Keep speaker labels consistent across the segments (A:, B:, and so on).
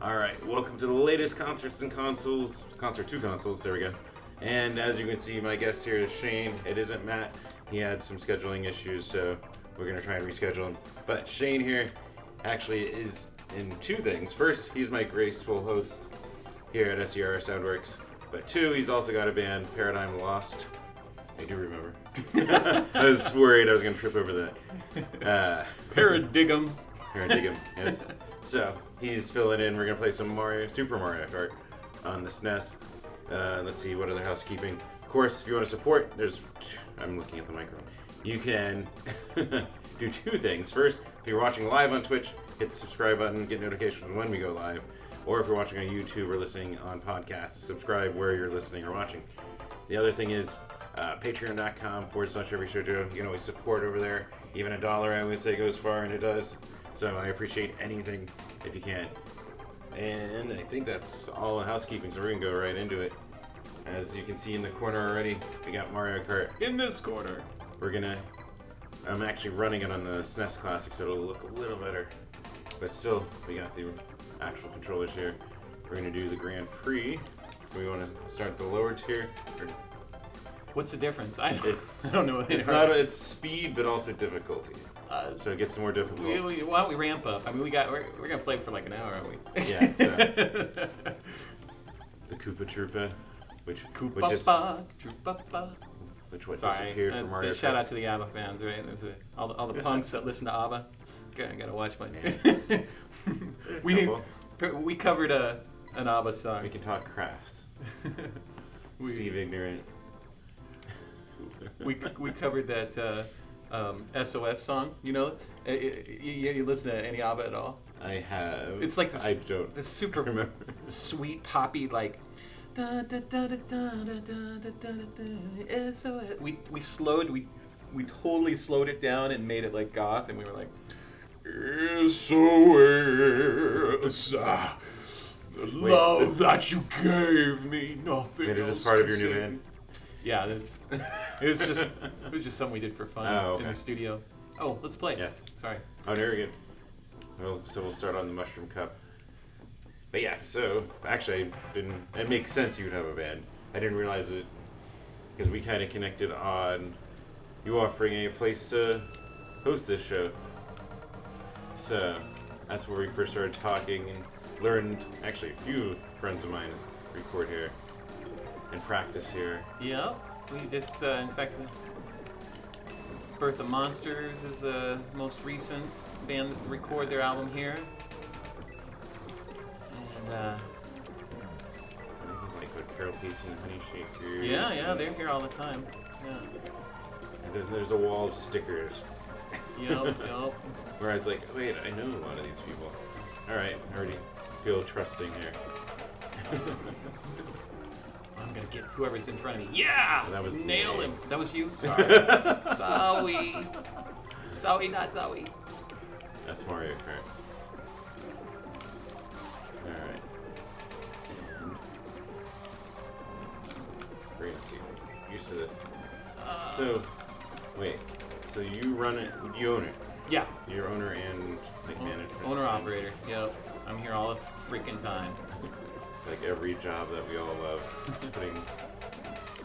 A: Alright, welcome to the latest Concerts and Consoles. Concert 2 Consoles, there we go. And as you can see, my guest here is Shane. It isn't Matt. He had some scheduling issues, so we're going to try and reschedule him. But Shane here actually is in two things. First, he's my graceful host here at SER Soundworks. But two, he's also got a band, Paradigm Lost. I do remember. I was worried I was going to trip over that.
B: Paradigm,
A: yes. So, he's filling in. We're going to play some Super Mario Kart on the SNES. Let's see, what other housekeeping? Of course, if you want to support, I'm looking at the microphone. You can do two things. First, if you're watching live on Twitch, hit the subscribe button, get notifications when we go live. Or if you're watching on YouTube or listening on podcasts, subscribe where you're listening or watching. The other thing is patreon.com/everyshojo. You can always support over there. Even $1, I always say, goes far, and it does. So I appreciate anything if you can. And I think that's all the housekeeping, so we're going to go right into it. As you can see in the corner already, we got Mario Kart.
B: in this corner.
A: I'm actually running it on the SNES Classic, so it'll look a little better. But still, we got the actual controllers here. We're going to do the Grand Prix. We want to start the lower tier.
B: What's the difference? I don't know.
A: It's speed, but also difficulty. So it gets more difficult.
B: Why don't we ramp up? I mean, we're gonna play for like an hour, aren't we?
A: Yeah. So. The Koopa Troopa, which disappeared from Mario Kart.
B: Shout out to the ABBA fans, right? All the punks that listen to ABBA. Gotta watch my. we covered an ABBA song.
A: We can talk crass. Steve Ignorant.
B: we covered that SOS song. You know, you listen to any ABBA at all?
A: I have.
B: It's like this.
A: I don't.
B: This super
A: remember.
B: Sweet poppy like. SOS. We totally slowed it down and made it like goth, and we were like SOS. The love that you gave me, nothing.
A: Wait, is this part of your new band?
B: Yeah, it was just something we did for fun in the studio. Oh, let's play.
A: Yes.
B: Sorry.
A: Oh, very good. Well, so we'll start on the Mushroom Cup. But yeah, so actually, it makes sense you would have a band. I didn't realize it because we kind of connected on you offering a place to host this show. So that's where we first started talking and learned. Actually, a few friends of mine record here and practice here.
B: Yeah, we just, in fact, Birth of Monsters is the most recent band to record their album here. And,
A: anything like what Carol Pacey and Honey Shaker.
B: Yeah, they're here all the time. Yeah.
A: And there's a wall of stickers.
B: Yep.
A: Where I was like, wait, I know a lot of these people. All right, I already feel trusting here.
B: I'm gonna get whoever's in front of me. Yeah!
A: That was
B: nail
A: me.
B: him. That was you? Sorry. Sorry, not Zowie.
A: That's Mario Kart. Alright. And we're gonna see if we're used to this. So you run it, you own it.
B: Yeah.
A: You're owner and like manager.
B: Owner-operator, yep. I'm here all the freaking time.
A: Like every job that we all love. Putting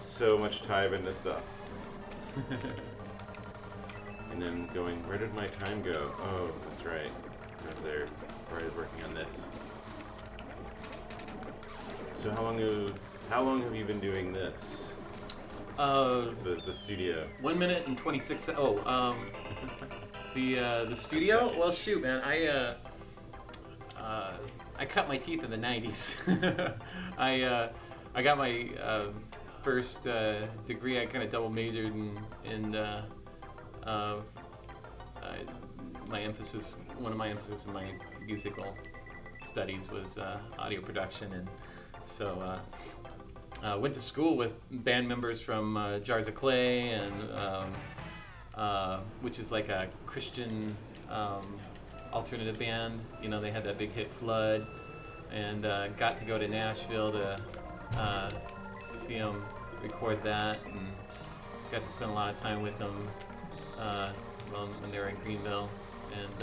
A: so much time into stuff. And then going, where did my time go? Oh, that's right. I was there where I was working on this. So how long have you been doing this? The studio.
B: 1 minute and 26 seconds. Oh, the studio?
A: Seconds.
B: Well, shoot, man. I cut my teeth in the 90s. I got my first degree. I kind of double majored in one of my emphasis in my musical studies was audio production, and so went to school with band members from Jars of Clay, and which is like a Christian alternative band. You know, they had that big hit Flood, and got to go to Nashville to see them record that, and got to spend a lot of time with them when they were in Greenville, and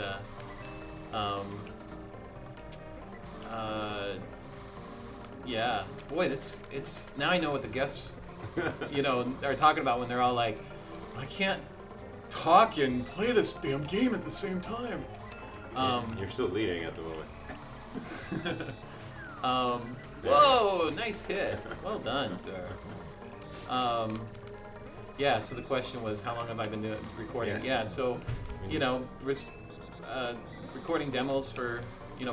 B: Yeah, boy, it's now I know what the guests, are talking about when they're all like, I can't talk and play this damn game at the same time.
A: You're still leading at the moment.
B: Whoa, nice hit. Well done, sir. Yeah, so the question was, how long have I been recording?
A: Yes.
B: Yeah, so, recording demos for,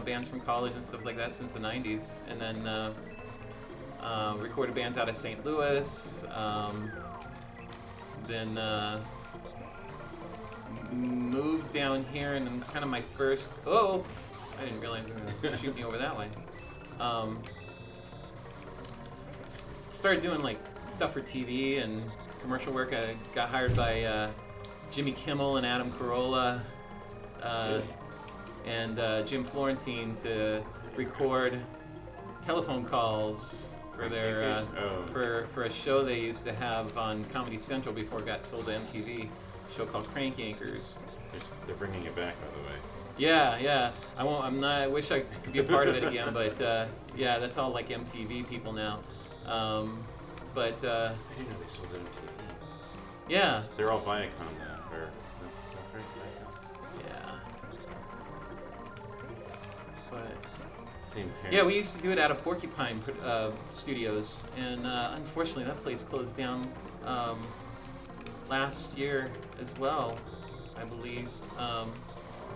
B: bands from college and stuff like that since the 90s. And then recorded bands out of St. Louis. Then moved down here, and then kind of my first... Oh! I didn't realize they were going to shoot me over that way. Started doing like stuff for TV and commercial work. I got hired by Jimmy Kimmel and Adam Carolla and Jim Florentine to record telephone calls for their for a show they used to have on Comedy Central before it got sold to MTV. A show called Crank Yankers.
A: They're bringing it back, by the way.
B: Yeah. I won't. I'm not. I wish I could be a part of it again, but yeah, that's all like MTV people now.
A: I didn't know they sold it on TV.
B: Yeah.
A: They're all Viacom now, or that's not right, Viacom.
B: Yeah. But
A: Same parent.
B: yeah, we used to do it out of Porcupine Studios, and unfortunately that place closed down last year as well, I believe.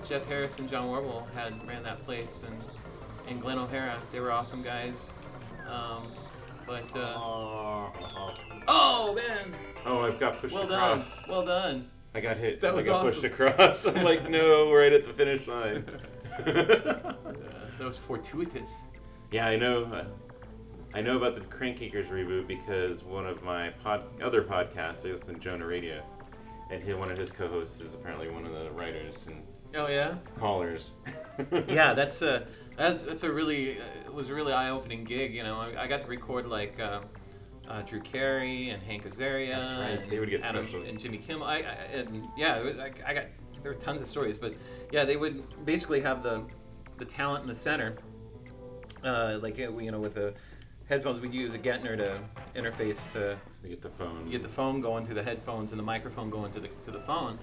B: Jeff Harris and John Warble ran that place, and Glenn O'Hara. They were awesome guys. Oh man!
A: Oh, I've got pushed
B: Well
A: across.
B: done. Well done.
A: I got hit.
B: That was
A: I got
B: awesome.
A: pushed across. I'm like, no, right at the finish line.
B: That was fortuitous.
A: Yeah, I know. I know about the Crank Yankers reboot because one of my other podcasts, I listen to Jonah Radio, and one of his co-hosts is apparently one of the writers and
B: Oh yeah.
A: callers.
B: Yeah, that's a really it was a really eye-opening gig. I got to record like Drew Carey and Hank Azaria.
A: That's right.
B: And
A: They would get
B: Adam
A: special.
B: and Jimmy Kimmel. I got there were tons of stories, but yeah, they would basically have the talent in the center, with the headphones. We'd use a Gettner to interface to
A: You get the phone.
B: get the phone going to the headphones and the microphone going to the phone,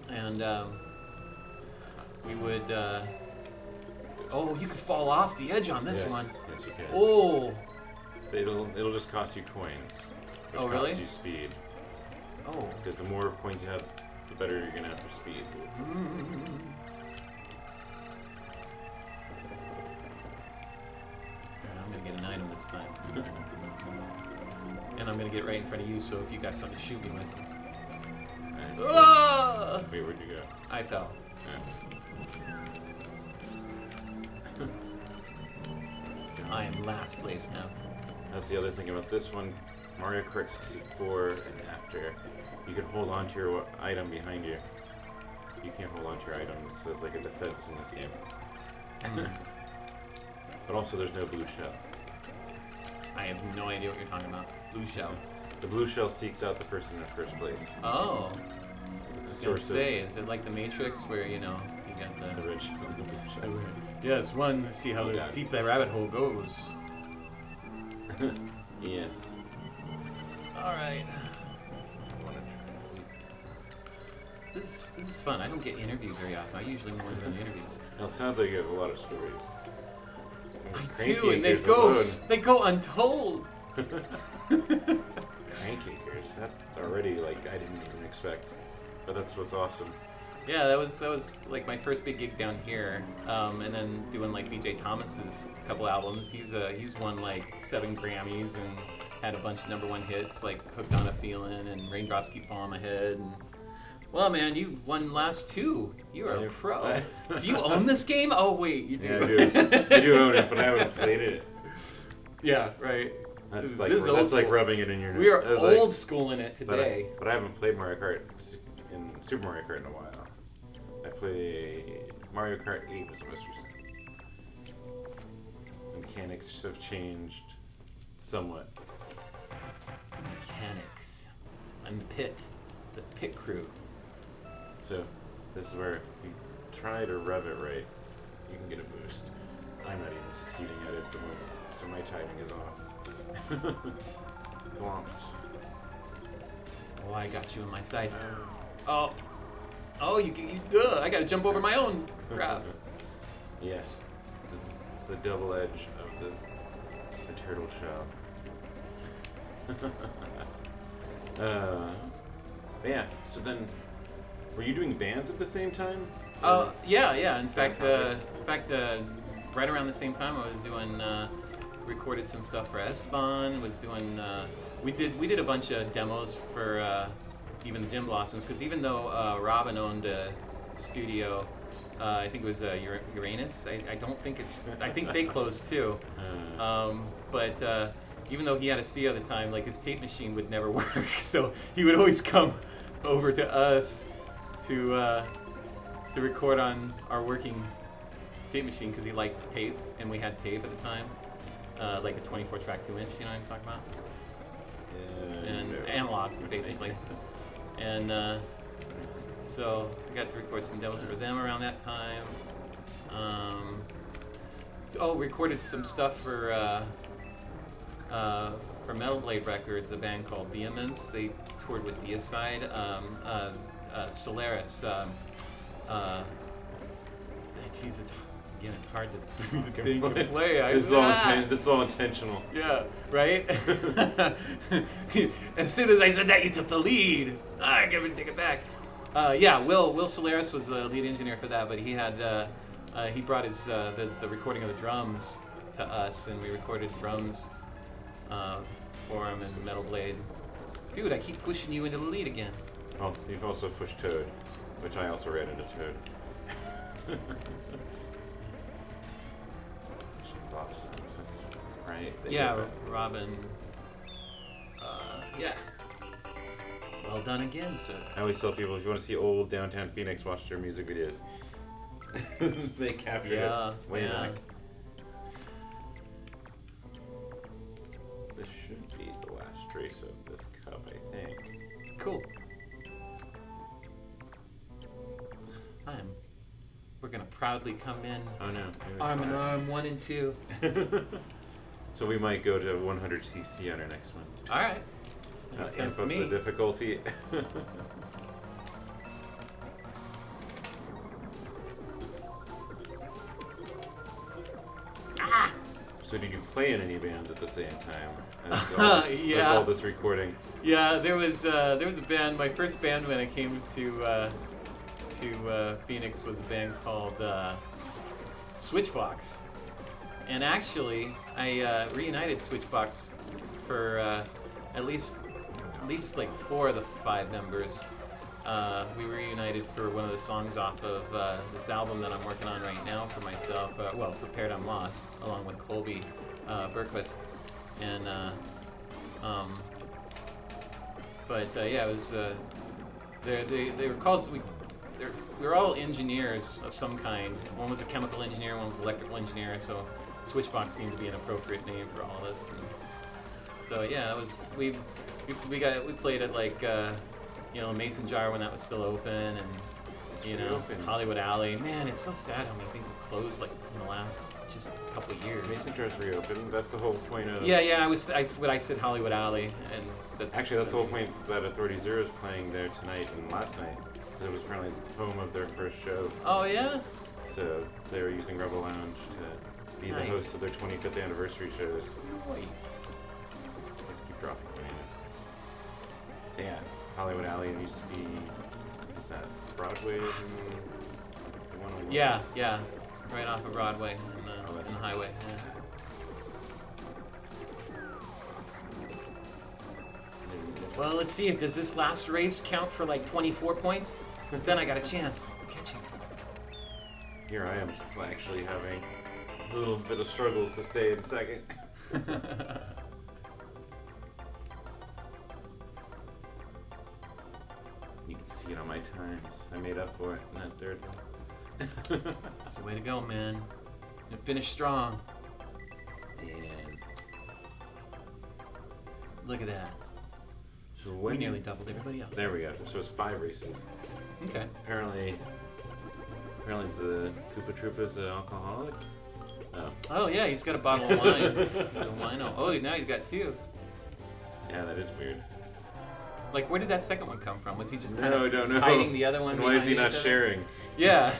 B: and we would. Oh, you could fall off the edge on this one.
A: Yes, you can.
B: Oh.
A: It'll just cost you coins. Which
B: Oh, really?
A: costs you speed.
B: Oh.
A: Because the more coins you have, the better you're gonna have for speed.
B: I'm gonna get an item this time. And I'm gonna get right in front of you, so if you got something to shoot me with.
A: Alright.
B: Ah!
A: Wait, where'd you go?
B: I fell. I am last place now.
A: That's the other thing about this one. Mario Kart 64 and after, you can hold on to your item behind you. You can't hold on to your item, so it's like a defense in this game. But also there's no blue shell.
B: I have no idea what you're talking about. Blue shell.
A: The blue shell seeks out the person in first place.
B: Oh.
A: It's a
B: I was
A: source
B: gonna say, is it like the Matrix where, you got
A: of the rich.
B: Yes, one, see how
A: Yeah.
B: deep that rabbit hole goes.
A: Yes.
B: Alright.
A: I want to try.
B: This is fun. I don't get interviewed very often. I usually more than the interviews.
A: Now, it sounds like you have a lot of stories.
B: I
A: Crank
B: do, and
A: Yankers alone.
B: they go untold.
A: Crank Yankers, that's already like I didn't even expect. But that's what's awesome.
B: Yeah, that was like my first big gig down here, and then doing like BJ Thomas's couple albums. He's won like 7 Grammys and had a bunch of #1 hits like "Hooked on a Feeling" and "Raindrops Keep Falling on My Head." And, well, man, you won last 2. You are a pro. Do you own this game? Oh wait, you do.
A: Yeah, I do. I do own it, but I haven't played it.
B: Yeah, right.
A: That's
B: This
A: like
B: is old
A: that's like
B: school.
A: rubbing it in your.
B: We are
A: I was like-
B: old school in it today.
A: But I haven't played Mario Kart in Super Mario Kart in a while. I played Mario Kart 8 was the most recent. Mechanics have changed somewhat.
B: Mechanics. I'm the pit crew.
A: So this is where if you try to rev it right, you can get a boost. I'm not even succeeding at it at the moment. so my timing is off. Glomps.
B: Oh, I got you in my sights. Oh, I gotta jump over my own crap.
A: Yes, the double edge of the turtle shell. Yeah, so then, were you doing bands at the same time?
B: Yeah. In fact, right around the same time, I was doing, recorded some stuff for Esteban. Was doing, we did a bunch of demos for even the Gym Blossoms, because even though Robin owned a studio, I think it was Uranus. I don't think it's. I think they closed too. But even though he had a studio at the time, like his tape machine would never work, so he would always come over to us to record on our working tape machine, because he liked tape, and we had tape at the time, like a 24-track 2-inch. You know what I'm talking about? And
A: no.
B: analog, basically. And so I got to record some demos for them around that time. Recorded some stuff for Metal Blade Records, a band called Vehemence. They toured with Deicide. Solaris. Jeez, it's hard to think and play.
A: This is all intentional.
B: Yeah, right? As soon as I said that, you took the lead. I can't take it back. Will Solaris was the lead engineer for that, but he had he brought his the recording of the drums to us, and we recorded drums for him in Metal Blade. Dude, I keep pushing you into the lead again.
A: Oh, you've also pushed Toad, which I also ran into Toad. Blossoms, that's right.
B: Yeah, Robin. Yeah. Well done again, sir.
A: I always tell people, if you want to see old downtown Phoenix, watch their music videos. They captured it way back. This should be the last trace of this cup, I think.
B: Cool. We're gonna proudly come in.
A: Oh no.
B: Arm in arm, 1 and 2.
A: So we might go to 100cc on our next one.
B: All right. Makes sense to
A: amp
B: me.
A: up the difficulty. So did you play in any bands at the same time as all this recording?
B: Yeah, there was a band. My first band when I came to Phoenix was a band called Switchbox, and actually I reunited Switchbox for at least like 4 of the 5 members. We reunited for one of the songs off of this album that I'm working on right now for myself. For Paradigm Lost, along with Colby Berquist, and it was they were called. We were all engineers of some kind. One was a chemical engineer, one was an electrical engineer. So Switchbox seemed to be an appropriate name for all of us. And so yeah, it was we played at like Mason Jar when that was still open, and
A: open.
B: Hollywood Alley. Man, it's so sad how many things have closed like in the last just a couple of years.
A: Mason Jar's reopened. That's the whole point of.
B: Yeah. I said Hollywood Alley, and that's
A: the whole point that Authority Zero is playing there tonight and last night. It was apparently home of their first show.
B: Oh, yeah?
A: So they were using Rebel Lounge to be the host of their 25th anniversary shows.
B: Nice.
A: Just keep dropping my name. Yeah, Hollywood Alley used to be, is that Broadway? The one on
B: yeah, right off of Broadway in the highway. Yeah. Well, let's see. Does this last race count for like 24 points? Then I got a chance to catch you.
A: Here I am actually having a little bit of struggles to stay in second. You can see it on my times. I made up for it in that third one.
B: That's the way to go, man. And finish strong.
A: And
B: look at that.
A: so
B: We nearly doubled everybody else.
A: There we go. So it's 5 races.
B: Okay.
A: Apparently the Koopa Troopa's an alcoholic. Oh,
B: Oh yeah, he's got a bottle of wine. He's a wino. Oh, now he's got two.
A: Yeah, that is weird.
B: Like, where did that second one come from? Was he just kind
A: No, I
B: of
A: don't know.
B: hiding the other one?
A: And why is he
B: behind
A: not
B: each other?
A: sharing?
B: Yeah.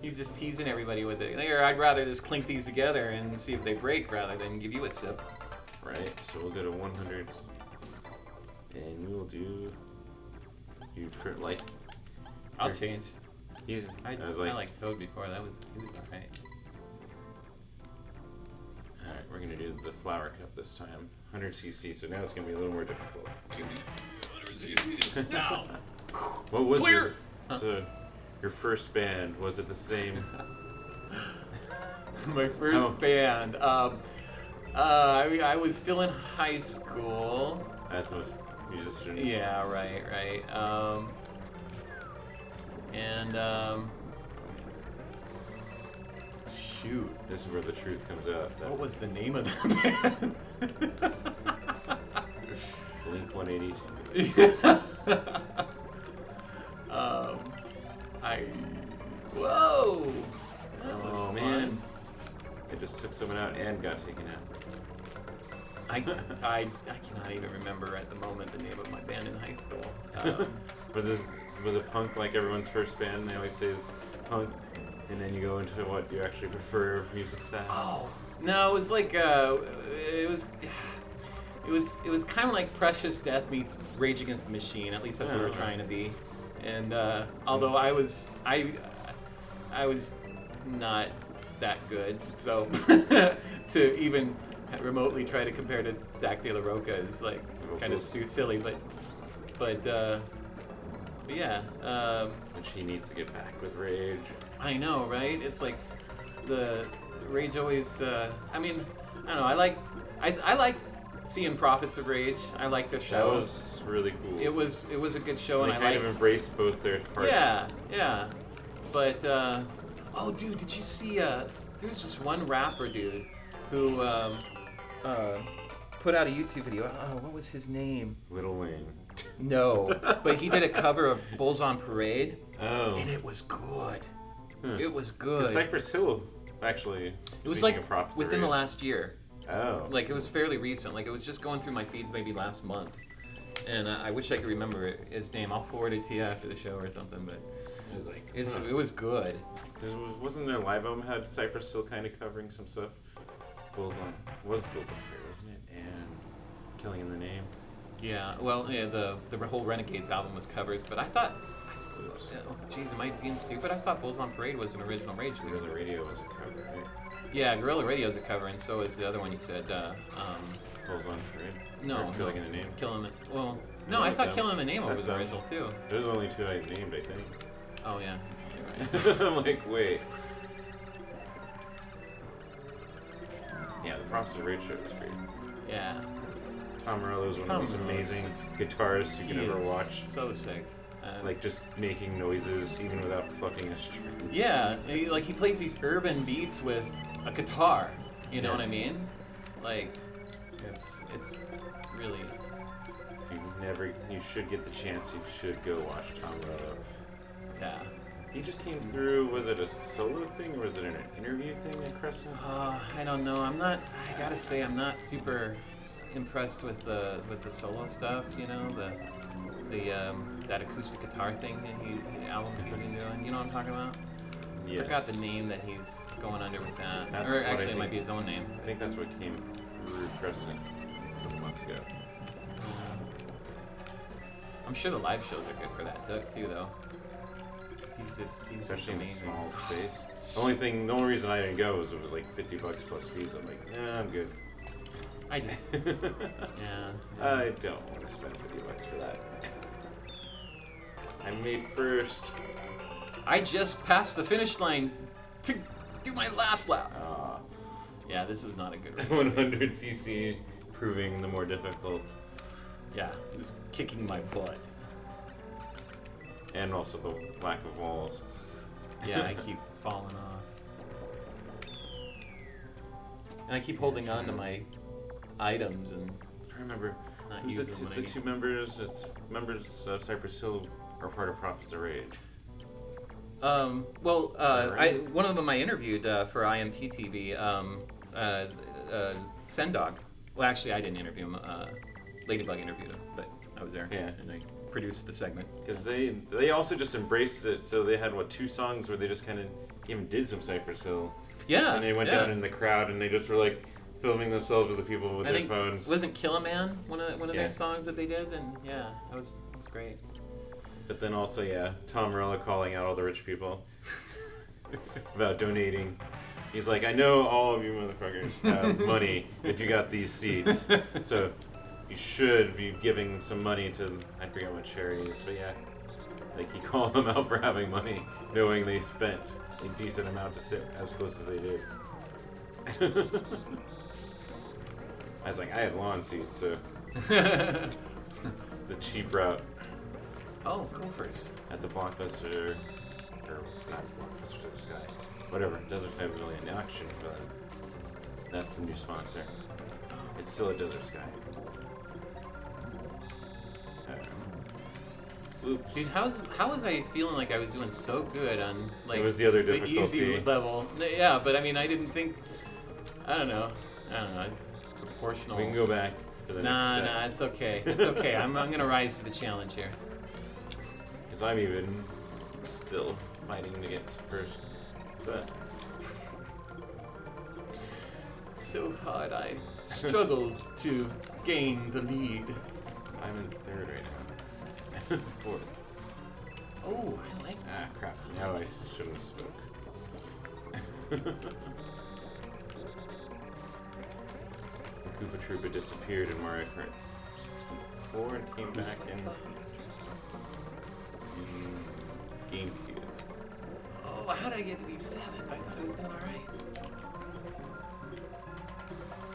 B: He's just teasing everybody with it. Or I'd rather just clink these together and see if they break rather than give you a sip.
A: Right, so we'll go to 100. And we will do... You like...
B: I'll change.
A: I
B: liked Toad before. He was alright.
A: Alright, we're going to do the flower cup this time. 100cc, so now it's going to be a little more difficult.
B: 100cc. No!
A: What was
B: Clear!
A: your first band? Was it the same?
B: My first band. I was still in high school.
A: As most musicians.
B: Yeah, right. Shoot.
A: This is where the truth comes out.
B: What was the name of the band?
A: Blink 182.
B: Whoa! That was
A: Oh
B: fun.
A: man. I just took someone out and got taken out.
B: I cannot even remember at the moment the name of my band in high school.
A: Was it punk like everyone's first band? They always say is punk, and then you go into what you actually prefer music style.
B: Oh no, it was like it was kind of like Precious Death meets Rage Against the Machine. At least that's what we were trying to be. And although I was not that good, so to even remotely try to compare to Zach De La Roca is like kind of silly, but yeah.
A: And she needs to get back with Rage.
B: I know, right? It's like the Rage always. I mean, I don't know. I liked seeing Prophets of Rage. I liked the show.
A: That was really cool.
B: It was a good show,
A: They
B: and
A: kind of embraced both their parts.
B: Yeah. But oh, dude, did you see? There's this one rapper dude who put out a YouTube video. Oh, what was his name?
A: Lil Wayne.
B: No, but he did a cover of Bulls on Parade.
A: Oh.
B: And it was good.
A: Huh.
B: It was good.
A: Cypress Hill, actually.
B: It was
A: speaking
B: like
A: of Prophets of
B: within the
A: Rage.
B: last year.
A: Oh.
B: Like it was fairly recent. Like it was just going through my feeds maybe last month. And I wish I could remember his name. I'll forward it to you after the show or something. But
A: It was like...
B: it was good.
A: Wasn't there a live album had Cypress Hill kind of covering some stuff? Bulls on Parade, wasn't it? And Killing in the Name.
B: Yeah. Well, yeah. The whole Renegades album was covers, but I thought.
A: Oops.
B: Geez, am I being stupid? I thought Bulls on Parade was an original Rage tune.
A: Gorilla Radio was a cover, right?
B: Yeah, Gorilla Radio's a cover, and so is the other one you said.
A: Bulls on Parade?
B: No.
A: Or Killing in the Name?
B: Killing the. Well,
A: No,
B: no, I
A: that's
B: thought
A: them.
B: Killing the Name
A: That's
B: was the
A: them.
B: original too.
A: There's only two I named, I think.
B: Oh yeah, you're right.
A: I'm like, wait. Yeah, the Prophets of Rage show was great.
B: Yeah.
A: Tom Morello is one of the most
B: Tom Morello's
A: amazing
B: just-
A: guitarists you
B: He
A: can ever
B: is
A: watch.
B: So sick.
A: Like, just making noises even without plucking a string.
B: Yeah, he plays these urban beats with a guitar. You know what I
A: Yes.
B: mean? Like, it's really.
A: If you should get the chance, you should go watch Tom Morello.
B: Yeah.
A: He just came through, was it a solo thing or was it an interview thing at Crescent?
B: I don't know. I gotta say, I'm not super impressed with the solo stuff. You know, that acoustic guitar thing that albums he's been doing. You know what I'm talking about?
A: Yes.
B: I forgot the name that he's going under with that.
A: That's
B: Or
A: what I
B: actually, it
A: think.
B: might be his own name.
A: I think that's what came through Crescent a couple months ago.
B: I'm sure the live shows are good for that too, though. He's
A: Especially
B: just
A: in a
B: amazing.
A: small space. The only reason I didn't go was it was like $50 plus fees. I'm like, nah, I'm good.
B: I just, yeah.
A: I don't want to spend $50 for that. I made first.
B: I just passed the finish line to do my last lap. Yeah, this was not a good race.
A: 100cc, proving the more difficult.
B: Yeah, just kicking my butt.
A: And also the lack of walls.
B: Yeah, I keep falling off. And I keep holding on to my items and
A: I remember.
B: not
A: Who's
B: using them when I
A: the
B: get-
A: two members? It's members of Cypress Hill are part of Prophets of Rage.
B: One of them I interviewed for IMP TV, Sendog. Well, actually, I didn't interview him. Ladybug interviewed him, but I was there.
A: Yeah.
B: And I produced the segment.
A: Because they also just embraced it. So they had, 2 songs where they just kind of even did some Cypress Hill.
B: Yeah.
A: And they went down in the crowd and they just were like filming themselves with the people with their phones.
B: Wasn't Kill a Man one of their songs that they did? And yeah, that was great.
A: But then also, Tom Morello calling out all the rich people about donating. He's like, I know all of you motherfuckers have money if you got these seats. So you should be giving some money to, I forget what charities, but like he called them out for having money, knowing they spent a decent amount to sit as close as they did. I was like, I had lawn seats, so the cheap route.
B: Oh, Gophers.
A: At the Blockbuster, or not Blockbuster, Desert Sky, whatever, Desert Sky Pavilion auction for them. That's the new sponsor. It's still a Desert Sky. Oops.
B: Dude, how was I feeling like I was doing so good on like
A: it was the other
B: the
A: difficulty.
B: easy level? Yeah, but I mean, I didn't think. I don't know. It's proportional.
A: We can go back for the next set.
B: Nah, it's okay. It's okay. I'm gonna rise to the challenge here.
A: Because I'm even still fighting to get to first, but
B: It's so hard. I struggle to gain the lead.
A: I'm in third right now. Fourth.
B: Oh, I like that.
A: Ah, crap. Now I shouldn't have spoke. The Koopa Troopa disappeared in Mario Kart 64 and came back in GameCube.
B: Oh, how did I get to be 7th? I thought I was doing alright.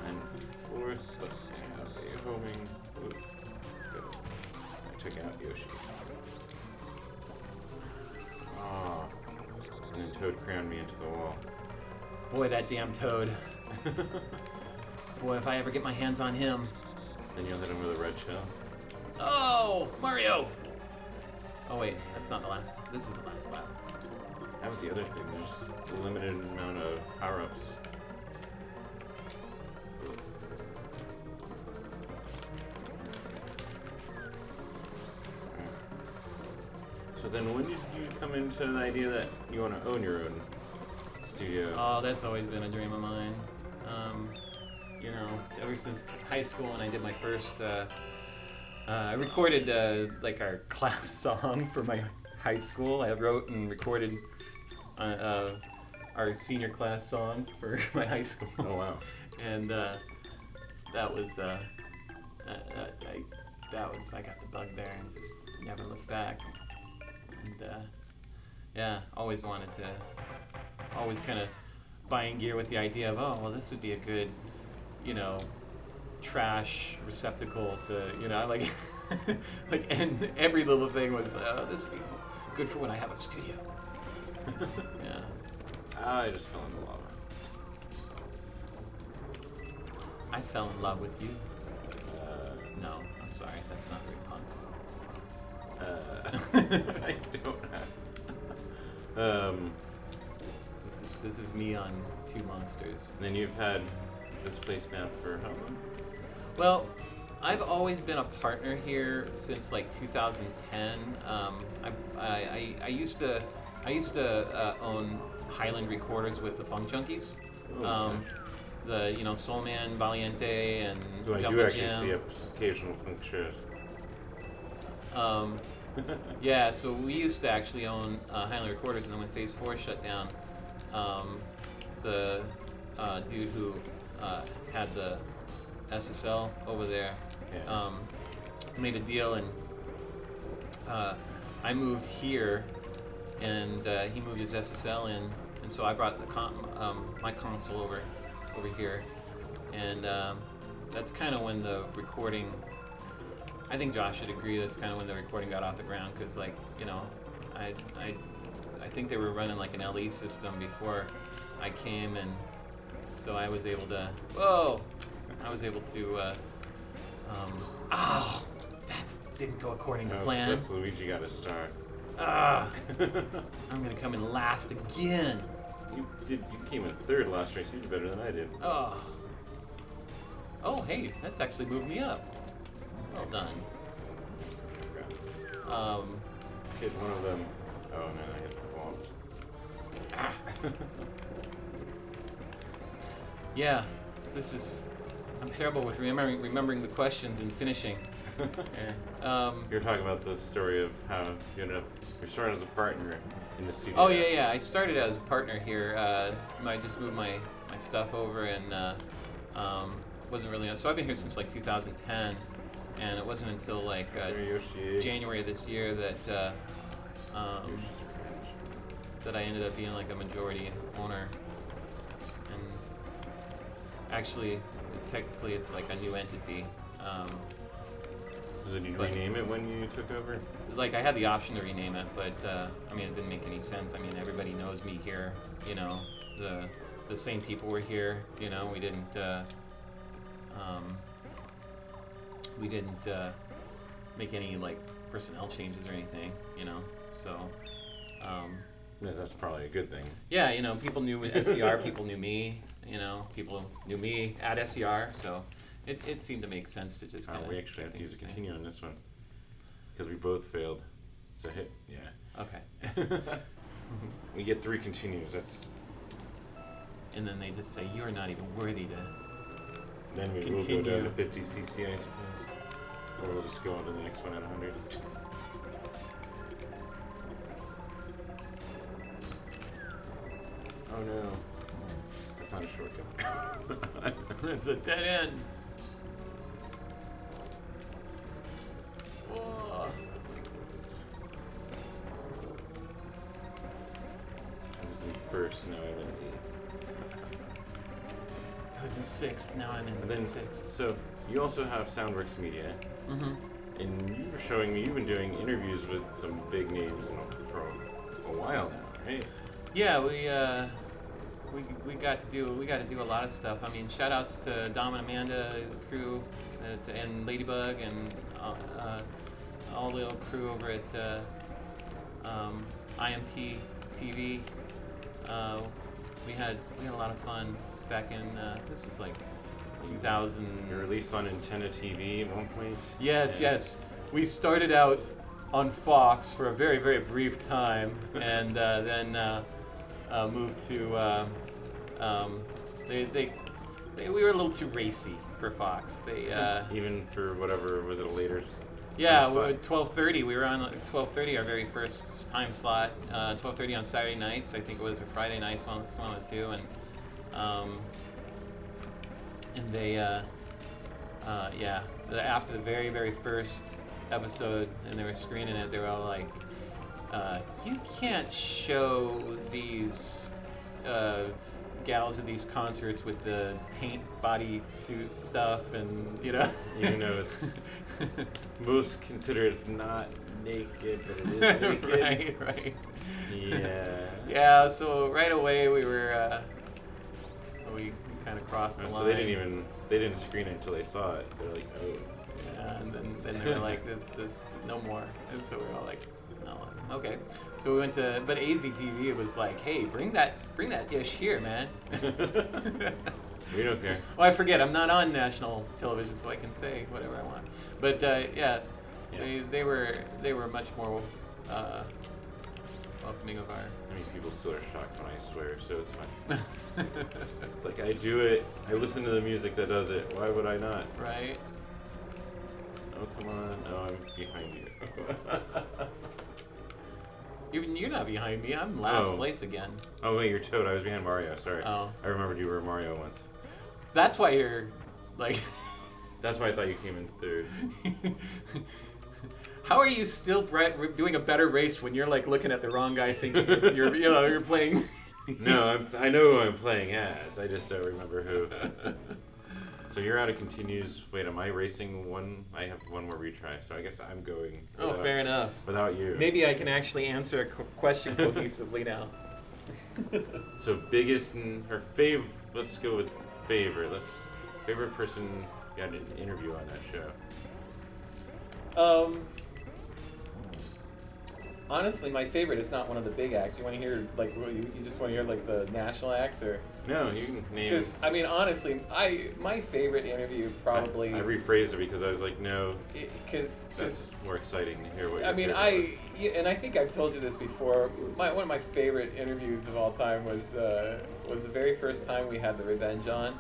A: I'm fourth, but I have a homing. Ooh, good. I took out Yoshi. Oh. And then Toad crammed me into the wall.
B: Boy, that damn Toad. Boy, if I ever get my hands on him.
A: Then you'll hit him with a red shell.
B: Oh, Mario! Oh wait, that's not the last. This is the last lap.
A: That was the other thing. There's a limited amount of power-ups. So then when did you come into the idea that you want to own your own studio?
B: Oh, that's always been a dream of mine. Ever since high school when I did my first, I recorded like our class song for my high school. I wrote and recorded our senior class song for my high school.
A: Oh wow!
B: And that was I got the bug there and just never looked back. And always wanted to, always kind of buying gear with the idea of, oh well, this would be a good, trash receptacle to, like, like, and every little thing was, this would be good for when I have a studio. Yeah.
A: I just fell in lava.
B: I fell in love with you. No, I'm sorry, that's not very punk.
A: I don't have.
B: This is me on Two Monsters.
A: And then you've had this place now for how long?
B: Well, I've always been a partner here since like 2010. I used to own Highland Recorders with the Funk Junkies.
A: Oh,
B: The Soul Man, Valiente, and
A: I
B: Jumbo
A: do actually
B: Jam.
A: see occasional punk shows.
B: Yeah, so we used to actually own Highland Recorders, and then when Phase 4 shut down, the dude who had the SSL over there made a deal, and I moved here, and he moved his SSL in, and so I brought my console over here, and that's kind of when the recording. I think Josh should agree. That's kind of when the recording got off the ground, because I think they were running like an LE system before I came, and so I was able to. That didn't go according to plan.
A: That's Luigi got a star.
B: I'm gonna come in last again.
A: You came in third last race. You did better than I did.
B: Oh. Oh, hey, that's actually moved me up. Well done.
A: Hit one of them. Oh no, I hit the bombs.
B: Yeah, this is. I'm terrible with remembering the questions and finishing.
A: You're talking about the story of how you ended up. You started as a partner in the studio.
B: Oh yeah. I started as a partner here. I just moved my stuff over and wasn't really. So I've been here since like 2010, and it wasn't until like January of this year that that I ended up being like a majority owner. And actually, technically, it's like a new entity.
A: Did you rename it when you took over?
B: Like I had the option to rename it, but I mean it didn't make any sense. I mean everybody knows me here. You know, the same people were here. You know, we didn't make any like personnel changes or anything. You know, so.
A: Yeah, that's probably a good thing.
B: Yeah, you know, people knew SER, people knew me. You know, people knew me at SER, so. It seemed to make sense to just.
A: We actually have to use a continue on this one because we both failed. So hit, yeah.
B: Okay.
A: We get 3 continues. That's.
B: And then they just say you're not even worthy to.
A: Then we will go down to 50 cc, I suppose, or we'll just go on to the next one at 100. Oh no, that's not a shortcut.
B: It's a dead end.
A: I was in first, now I'm in 8th.
B: I was in 6th, now I'm in 6th.
A: So, you also have Soundworks Media.
B: Mm-hmm.
A: And you were showing me, you've been doing interviews with some big names for a while now, right?
B: Yeah, we got to do a lot of stuff. I mean, shout outs to Dom and Amanda, the crew, and Ladybug, and all the crew over at IMP TV. We had a lot of fun back in this is like 2000.
A: You released on Antenna TV at one point.
B: Yes. We started out on Fox for a very, very brief time, and then moved to. We were a little too racy for Fox.
A: Even for whatever was it a later.
B: Yeah, 12:30. We were on 12:30, our very first time slot. 12:30 on Saturday nights. I think it was, or Friday nights, one of the two, and they, after the very, very first episode, and they were screening it, they were all like, "You can't show these gals at these concerts with the paint body suit stuff, and you know."
A: Even though it's most consider it's not naked, but it is naked.
B: Right.
A: Yeah.
B: Yeah. So right away we were we kind of crossed the line.
A: So they didn't screen it until they saw it. They're like, oh.
B: Yeah, and then they were like, this no more. And so we were all like, no, okay. So we went to, but AZTV was like, hey, bring that dish here, man.
A: We don't care.
B: Well, I forget, I'm not on national television, so I can say whatever I want. But they were much more welcoming of our.
A: I mean, people still are shocked when I swear, so it's fine. It's like I do it. I listen to the music that does it. Why would I not?
B: Right.
A: Oh, come on. Oh, I'm behind you.
B: You're not behind me. I'm last place again.
A: Oh, wait, you're Toad. I was behind Mario. Sorry.
B: Oh.
A: I remembered you were Mario once.
B: That's why you're, like...
A: That's why I thought you came in third.
B: How are you still doing a better race when you're, like, looking at the wrong guy thinking you're playing...
A: No, I know who I'm playing as. I just don't remember who. So you're out of continues. Wait, am I racing one? I have one more retry, so I guess I'm going.
B: Without, fair enough.
A: Without you.
B: Maybe I can actually answer a question cohesively now.
A: So biggest and her favorite. Let's go with favorite. Favorite person you had an interview on that show.
C: honestly, my favorite is not one of the big acts. You want to hear like you just want to hear like the national acts or?
A: No, you can name.
C: Because I mean, honestly, my favorite interview probably.
A: I rephrased it because I was like, no,
C: because
A: that's more exciting to hear what. Your
C: I mean,
A: favorite was.
C: and I think I've told you this before. One of my favorite interviews of all time was the very first time we had the Revenge on.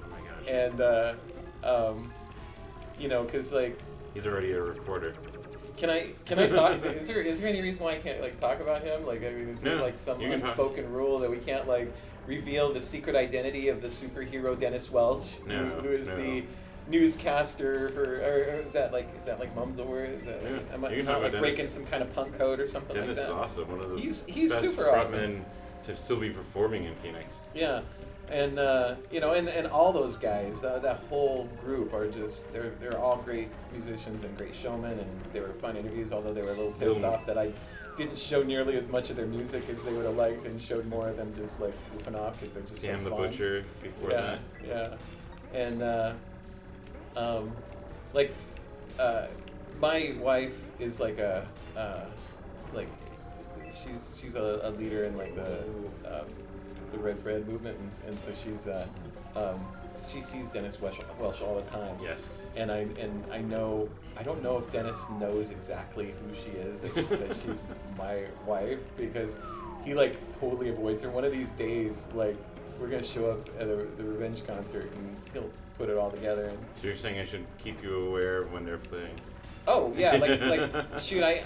A: Oh my gosh.
C: And you know, because like.
A: He's already a reporter.
C: Can I talk? Is there any reason why I can't like talk about him? Like, I mean, is there like some unspoken rule that we can't like reveal the secret identity of the superhero Dennis Welch, who is the newscaster for, or is that like Mumsor? Is that, am I not like breaking some kind of punk code or something
A: Dennis
C: like that?
A: Dennis is awesome. One of the
C: he's
A: best
C: super
A: frontmen
C: awesome
A: to still be performing in Phoenix.
C: Yeah. And you know, and all those guys, that whole group are just they're all great musicians and great showmen, and they were fun interviews. Although they were a little pissed off that I didn't show nearly as much of their music as they would have liked, and showed more of them just like goofing off because they're just
A: Sam
C: so
A: the
C: fun.
A: Butcher before that.
C: Yeah, and like my wife is like a like she's a leader in like the Red Fred movement, and so she sees Dennis Welch all the time.
A: Yes.
C: And I don't know if Dennis knows exactly who she is, that she's my wife, because he like totally avoids her. One of these days, like we're gonna show up at the Revenge concert, and he'll put it all together. And
A: so you're saying I should keep you aware of when they're playing?
C: Oh yeah, like shoot, I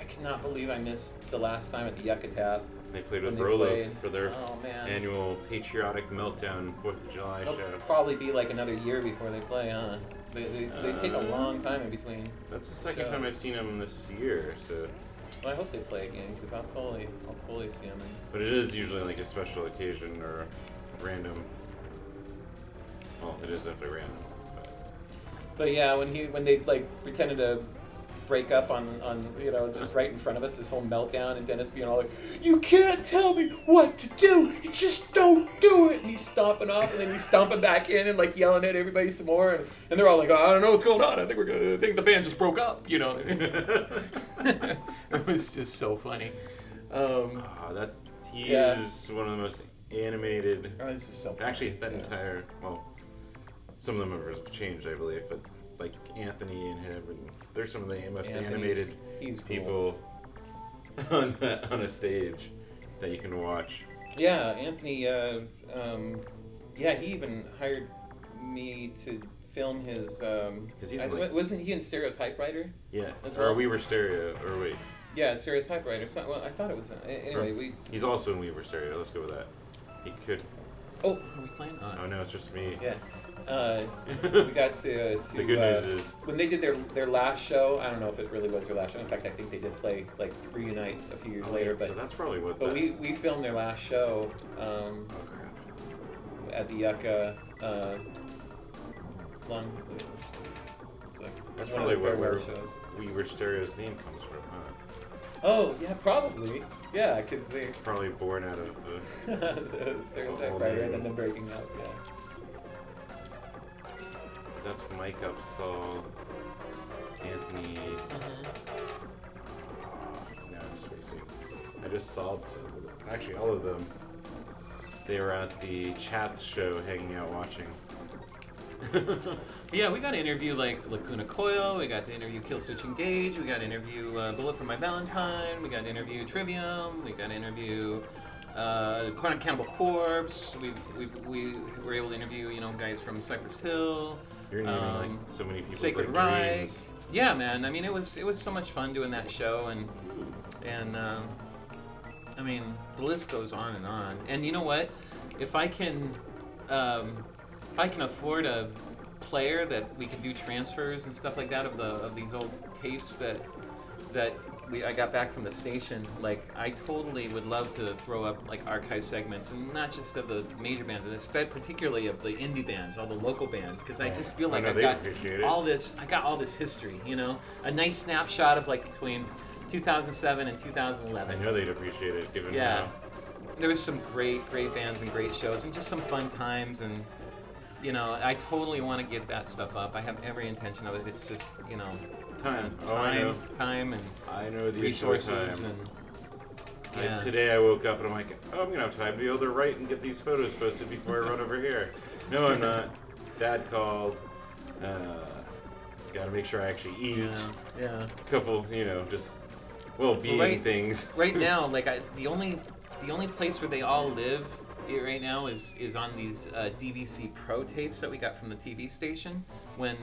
C: cannot believe I missed the last time at the Yucca Tap.
A: They played with Rolo for their
C: man.
A: annual Patriotic Meltdown 4th of July
C: It'll
A: show.
C: probably be like another year before they play, huh? They take a long time in between.
A: That's the second time I've seen them this year, so.
C: Well, I hope they play again, because I'll totally see them.
A: But it is usually like a special occasion or random. Well, it is definitely random.
C: But yeah, when they like pretended to break up on you know, just right in front of us, this whole meltdown, and Dennis being all like, "You can't tell me what to do, you just don't do it," and he's stomping off, and then he's stomping back in and like yelling at everybody some more, and they're all like, "Oh, I don't know what's going on, I think the band just broke up," you know. It was just so funny.
A: He is one of the most animated.
C: Oh, this is so funny.
A: Actually, that entire, well, some of them have changed, I believe, but like Anthony and him, and they're some of the most animated people on a stage that you can watch.
C: Yeah, Anthony. Yeah, he even hired me to film his.
A: Because he's
C: wasn't he in Stereo Typewriter?
A: Yeah.
C: As well?
A: Or We Were Stereo. Or wait.
C: Yeah, Stereo Typewriter. Well, I thought it was. Anyway,
A: He's also in We Were Stereo. Let's go with that. He could.
C: Oh, are we playing?
A: Oh no, it's just me.
C: Yeah. We got to
A: the good news is
C: when they did their last show. I don't know if it really was their last show. In fact, I think they did play like reunite a few years later. But
A: so that's probably what.
C: But we filmed their last show.
A: Oh crap.
C: At the Yucca.
A: That's probably where We Were Stereo's name comes from, huh?
C: Oh yeah, probably. Yeah, because
A: it's probably born out of the
C: the Stereo Typewriter and then them breaking up. Yeah.
A: That's Mike Upsall, Anthony. No, I'm spacing. I just saw actually all of them. They were at the Chats show, hanging out, watching.
B: Yeah, we got to interview like Lacuna Coil. We got to interview Killswitch Engage. We got to interview Bullet for My Valentine. We got to interview Trivium. We got to interview Cannibal Corpse. We were able to interview guys from Cypress Hill.
A: You're naming like so many people's
B: Sacred
A: like
B: Reich.
A: dreams.
B: Yeah, man. I mean, it was so much fun doing that show, and I mean, the list goes on and on. And you know what? If I can afford a player that we can do transfers and stuff like that of these old tapes that I got back from the station, like I totally would love to throw up like archive segments, and not just of the major bands, and particularly of the indie bands, all the local bands, because I just feel like I got all this history, a nice snapshot of like between 2007 and 2011.
A: I know they'd appreciate it, given
B: how there was some great bands and great shows and just some fun times, and I totally want to get that stuff up. I have every intention of it. It's just
A: Time. Oh, I know.
B: Time and
A: I know the issue with
B: resources
A: time.
B: and yeah.
A: Today I woke up and I'm like, oh, I'm gonna have time to be able to write and get these photos posted before I run over here. No, I'm not. Dad called. Gotta make sure I actually eat.
B: Yeah.
A: A couple, just well-being things.
B: Right now, like the only place where they all live right now is on these DVC Pro tapes that we got from the TV station when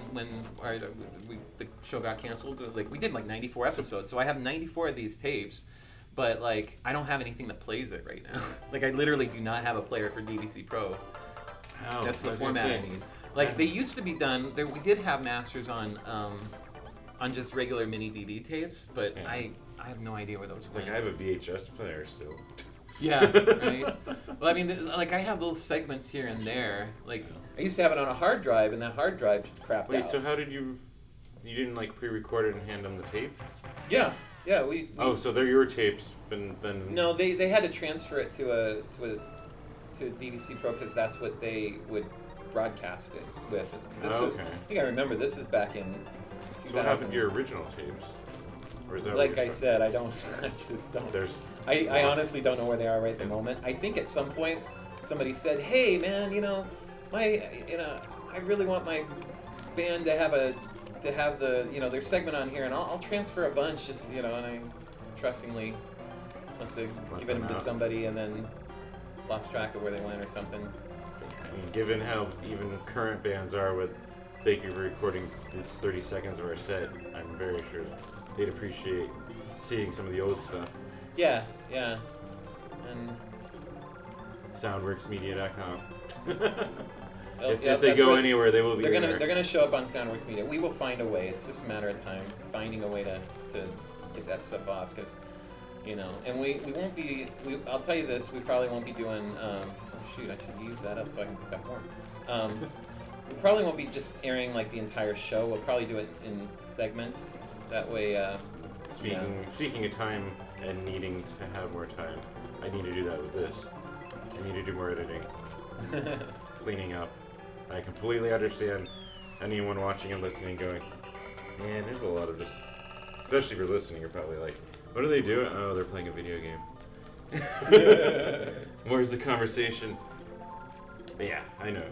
B: the show got canceled. Like we did like 94 episodes, so I have 94 of these tapes, but like I don't have anything that plays it right now. Like I literally do not have a player for DVC Pro.
A: Oh,
B: that's the format I need. Like they used to be done. We did have masters on just regular mini DV tapes, but
A: yeah.
B: I have no idea where those.
A: It's like I have a VHS player still.
B: Yeah, right. Well, I mean, like I have little segments here and there. Like
C: I used to have it on a hard drive, and that hard drive crapped out.
A: Wait, so how did you didn't like pre-record it and hand them the tape?
C: Yeah, we
A: Oh, so they're your tapes, then.
C: No, they had to transfer it to DVC Pro because that's what they would broadcast it with.
A: Okay.
C: I think I remember this is back in 2000.
A: So what happened to your original tapes? Or is that
C: like I said, I just don't. I honestly don't know where they are right at the moment. I think at some point somebody said, "Hey, man, I really want my band to have the their segment on here, and I'll transfer a bunch, just and I trustingly must have given them to somebody and then lost track of where they went or something."
A: I mean, given how even current bands are with thank you for recording this 30 seconds of our set, I'm very sure they'd appreciate seeing some of the old stuff.
C: Yeah, and
A: Soundworksmedia.com.
C: if
A: they go anywhere, they will be there.
C: They're gonna show up on Soundworks Media. We will find a way. It's just a matter of time finding a way to get that stuff off, because and we won't be. I'll tell you this: we probably won't be doing. Shoot, I should use that up so I can pick up more. We probably won't be just airing like the entire show. We'll probably do it in segments. That way.
A: Speaking of time and needing to have more time, I need to do that with this. I need to do more editing, cleaning up. I completely understand anyone watching and listening going, man, there's a lot of just, especially if you're listening, you're probably like, what are they doing? Oh, they're playing a video game. Where's the conversation? But yeah, I know.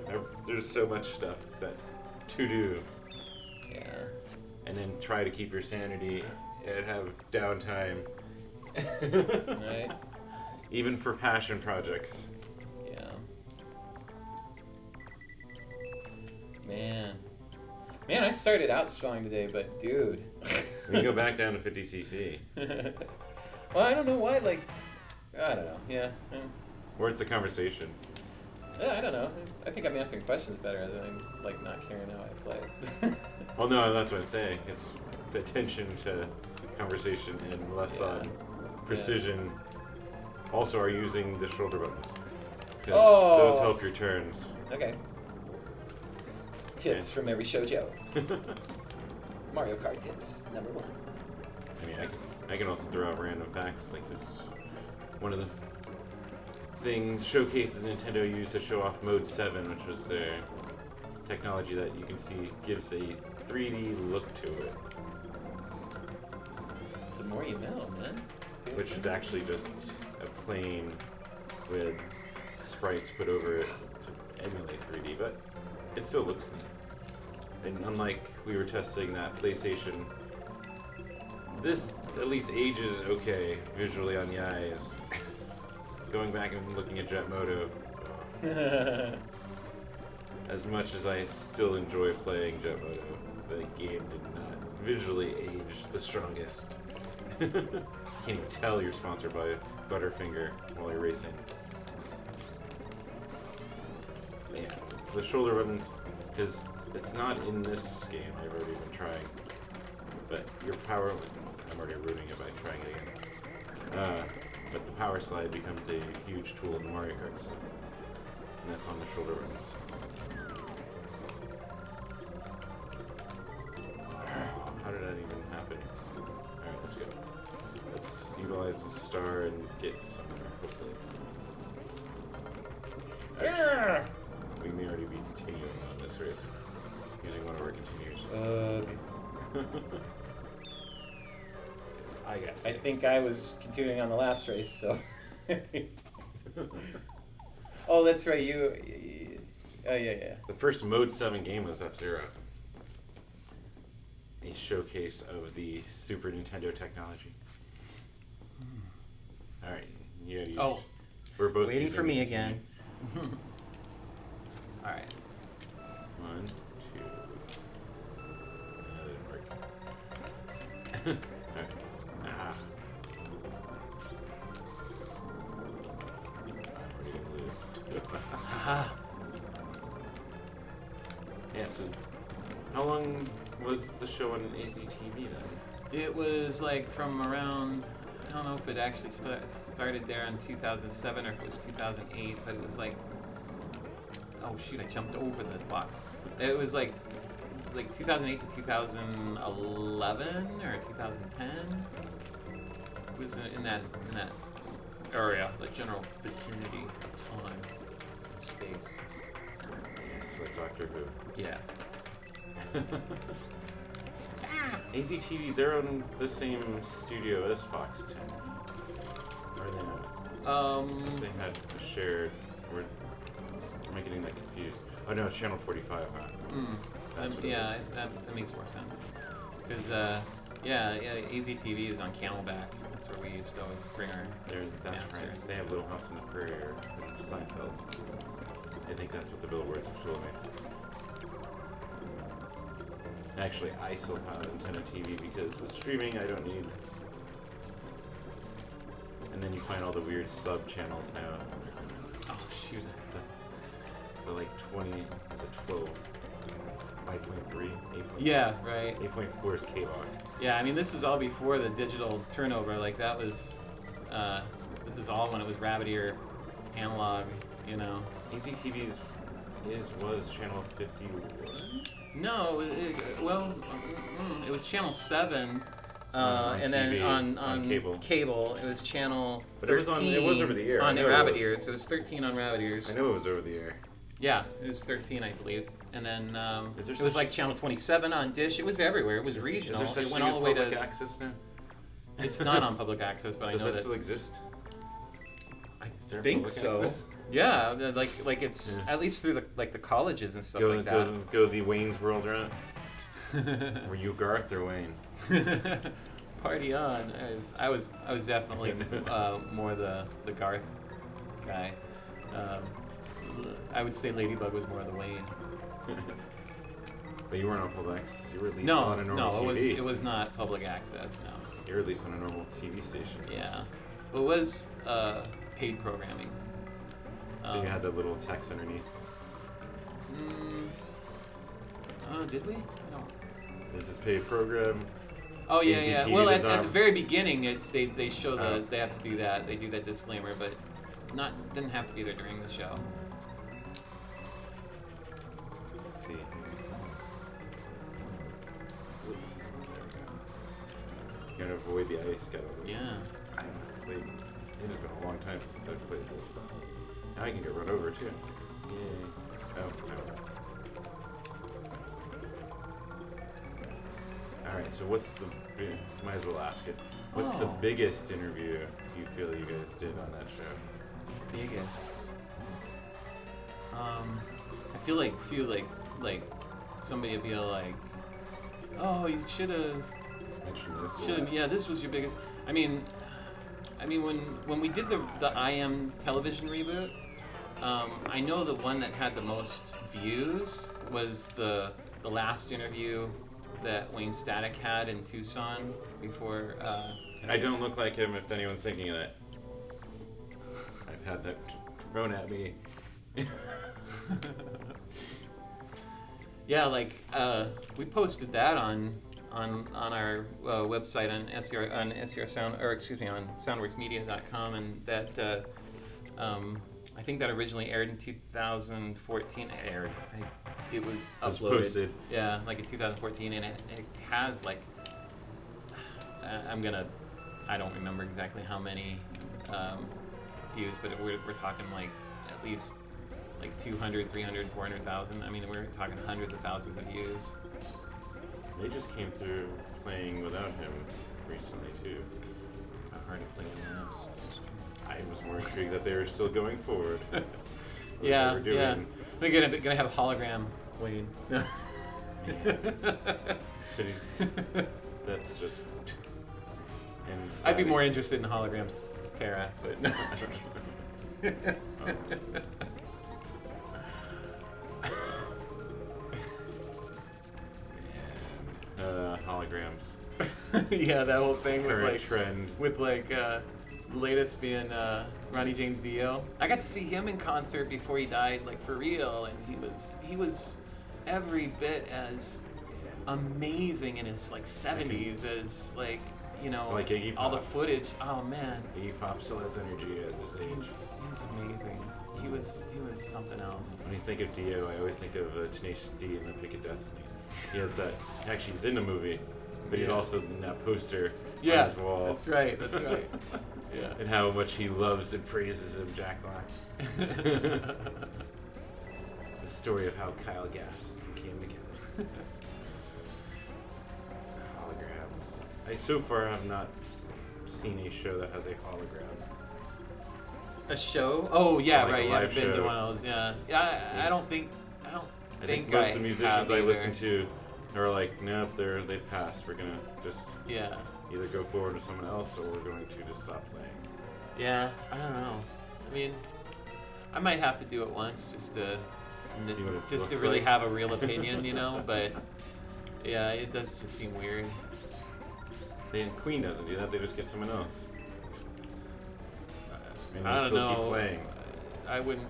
A: There's so much stuff to do.
C: Yeah.
A: And then try to keep your sanity and have downtime.
C: Right.
A: Even for passion projects.
C: Yeah. Man, I started out strong today, but dude.
A: We can go back down to 50cc.
C: Well, I don't know why. Like, I don't know. Yeah.
A: Where's the conversation?
C: Yeah, I don't know. I think I'm answering questions better than like not caring how I play.
A: Well, no, that's what I'm saying. It's attention to conversation and less on precision. Also, are using the shoulder buttons, because those help your turns.
C: Okay. Tips from every shoujo. Mario Kart tips, #1.
A: I mean, I can also throw out random facts like this. One of the things showcases Nintendo used to show off Mode 7, which was their technology that you can see gives a 3D look to it.
C: The more you know, man.
A: Which is actually just a plane with sprites put over it to emulate 3D, but it still looks neat. And unlike we were testing that PlayStation, this at least ages okay visually on the eyes. Going back and looking at Jetmoto, as much as I still enjoy playing Jetmoto, the game did not visually age the strongest. Can't even tell you're sponsored by Butterfinger while you're racing. Yeah, the shoulder buttons, because it's not in this game. I've already been trying, but your power. I'm already ruining it by trying it again. But the power slide becomes a huge tool in the Mario Kart stuff, and that's on the shoulder buttons. How did that even happen? Alright, let's go. Let's utilize the star and get somewhere, hopefully. Actually, we may already be continuing on this race, using one of our continues. I got
C: I
A: sixth.
C: think I was continuing on the last race, so. Oh, that's right. Oh, yeah.
A: The first Mode 7 game was F-Zero. A showcase of the Super Nintendo technology. Alright, yeah.
B: Oh,
A: We're both
B: waiting
A: using
B: for me
A: the
B: again. All right.
A: TV. 1, 2. That didn't work. Alright. Ah. I'm already gonna lose.
B: Haha.
A: Yeah, so how long was the show on AZTV then?
B: It was like from around, I don't know if it actually started there in 2007 or if it was 2008, but it was like, oh shoot, I jumped over the box. It was like 2008 to 2011 or 2010. It was in that area, the general vicinity of time, space.
A: Yes, like Doctor Who.
B: Yeah.
A: AZTV, they're on the same studio as Fox 10. Or are they not? They had a shared. Am I getting that confused? Oh no, it's Channel 45, huh? That's what it
B: Yeah,
A: is.
B: that makes more sense. Because AZTV is on Camelback. That's where we used to always bring our.
A: That's
B: downstairs.
A: right. They have Little House on the Prairie or Seinfeld. I think that's what the billboards have told me. Actually, I still have antenna TV because with streaming, I don't need. And then you find all the weird sub channels now.
B: Oh shoot!
A: They're like 20 to 12, 5.3, 8.3.
B: Yeah, right.
A: 8.4 is K-Lock.
B: Yeah, I mean this is all before the digital turnover. Like that was, this is all when it was rabbit ear, analog. You know.
A: AZTV was channel 51.
B: No, it was channel 7,
A: On
B: and
A: TV,
B: then on
A: cable.
B: it was channel.
A: But
B: 13
A: it was over the air. I
B: on
A: know
B: the
A: it
B: rabbit
A: was.
B: ears. It was 13 on rabbit ears.
A: I know it was over the air.
B: Yeah, it was 13, I believe. And then
A: Is there
B: it was
A: such-
B: like channel 27 on Dish. It was everywhere. It was regional.
A: Is there such
B: It
A: thing
B: went all
A: as
B: the way
A: public
B: to.
A: access now?
B: It's not on public access, but I
A: Does
B: know
A: that
B: that.
A: still exist?
B: I
A: Is there
B: think
A: public
B: so.
A: access?
B: Yeah, like it's
A: Yeah.
B: at least through the colleges and stuff
A: Go,
B: like that.
A: go the Wayne's World route. Were you Garth or Wayne?
B: Party on! I was definitely more the Garth guy. I would say Ladybug was more the Wayne.
A: But you weren't on public access. You were at least
B: No,
A: on a normal TV.
B: it was not public access. No.
A: You were at least on a normal TV station.
B: Yeah, but it was paid programming.
A: So you had that little text underneath.
B: Did we? I don't.
A: This is paid program.
B: Oh yeah, yeah.
A: AZTV
B: Well,
A: does
B: at
A: not-
B: the very beginning, they show
A: Oh.
B: they have to do that. They do that disclaimer, but didn't have to be there during the show.
A: Let's see. You're gonna avoid the ice scuttle.
B: Yeah.
A: I haven't played. It has been a long time since I've played this stuff. Now I can get run over too. Yay. Oh, no. Alright, so what's the might as well ask it. What's the
B: Oh.
A: biggest interview you feel you guys did on that show?
B: Biggest. I feel like too, like somebody would be like, "Oh, you should have,
A: Mention this.
B: yeah, this was your biggest." I mean, when we did the IM television reboot, I know the one that had the most views was the last interview that Wayne Static had in Tucson before.
A: I don't look like him if anyone's thinking of that. I've had that thrown at me.
B: Yeah, like we posted that on our website on SER Sound, or excuse me, on soundworksmedia.com, and that I think that originally aired in 2014. It was uploaded.
A: It was posted.
B: Yeah, like in 2014, and it has like I don't remember exactly how many views, but we're talking like at least like 200, 300, 400,000. I mean, we're talking hundreds of thousands of views.
A: They just came through playing without him recently too.
B: Kind of hard to play games.
A: I was more intrigued that they were still going forward. What
B: Yeah,
A: they were doing.
B: yeah. They're gonna have a hologram Wayne.
A: Yeah. But he's that's just. And
B: I'd be more interested in holograms, Tara, but no.
A: Holograms.
B: Yeah, that whole thing with
A: Current
B: like
A: trend.
B: with like the latest being Ronnie James Dio. I got to see him in concert before he died, like for real, and he was every bit as amazing in his like 70s as like
A: Like Iggy
B: all the
A: Pop.
B: footage. Oh man,
A: Iggy Pop still has energy at his age.
B: he's amazing. He was something else.
A: When you think of Dio, I always think of Tenacious D in The Pick of Destiny. He has that. Actually, he's in the movie, but he's
B: Yeah.
A: also in that poster
B: Yeah,
A: on his wall.
B: that's right. That's right. Yeah.
A: And how much he loves and praises him, Jack Black. The story of how Kyle Gass came together. Holograms. I so far have not seen a show that has a hologram.
B: A show? Oh yeah,
A: Like a
B: right. You
A: live
B: haven't been to
A: show.
B: one of those. Yeah. Yeah. I don't think.
A: I think most of the musicians
B: have
A: I
B: either.
A: listen to are like, nope, they've passed. We're gonna just
B: Yeah.
A: either go forward with someone else or we're going to just stop playing.
B: Yeah. I don't know. I mean, I might have to do it once just to
A: See what it
B: just to
A: looks
B: really
A: like.
B: have a real opinion, But yeah, it does just seem weird.
A: Queen doesn't do that. They just get someone else. And they
B: I don't
A: still
B: know.
A: keep playing.
B: I wouldn't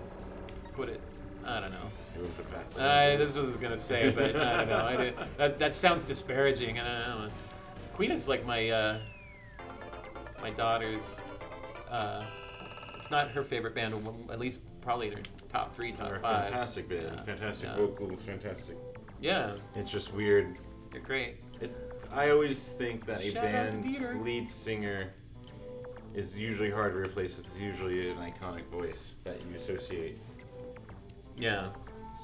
B: put it. I don't know.
A: They wouldn't put past
B: This is what I was gonna say, but I don't know. I didn't, that sounds disparaging. I don't know. Queen is like my my daughter's, if not her favorite band, at least probably in her top 3, top
A: They're a
B: 5.
A: fantastic band.
B: Yeah.
A: Fantastic
B: Yeah.
A: vocals. Fantastic.
B: Yeah,
A: It's just weird.
B: they're great.
A: I always think that a
B: Shout out to
A: band's
B: Dieter.
A: lead singer is usually hard to replace. It's usually an iconic voice that you associate.
B: Yeah.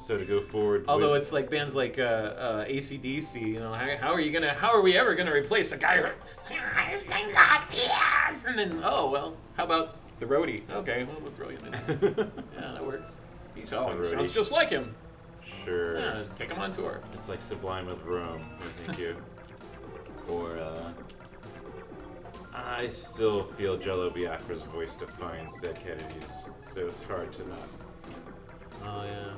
A: So to go forward,
B: Although
A: with,
B: it's like bands like AC/DC, how are we ever gonna replace a guy who sings like this? And then how about the roadie? Okay, well we'll throw you in. Yeah, that works. He sounds
A: roadie.
B: just like him.
A: sure,
B: Yeah, take him on tour.
A: it's like Sublime with Rome. Thank you. Or I still feel Jello Biafra's voice defines Dead Kennedys, so it's hard to not.
B: Oh yeah,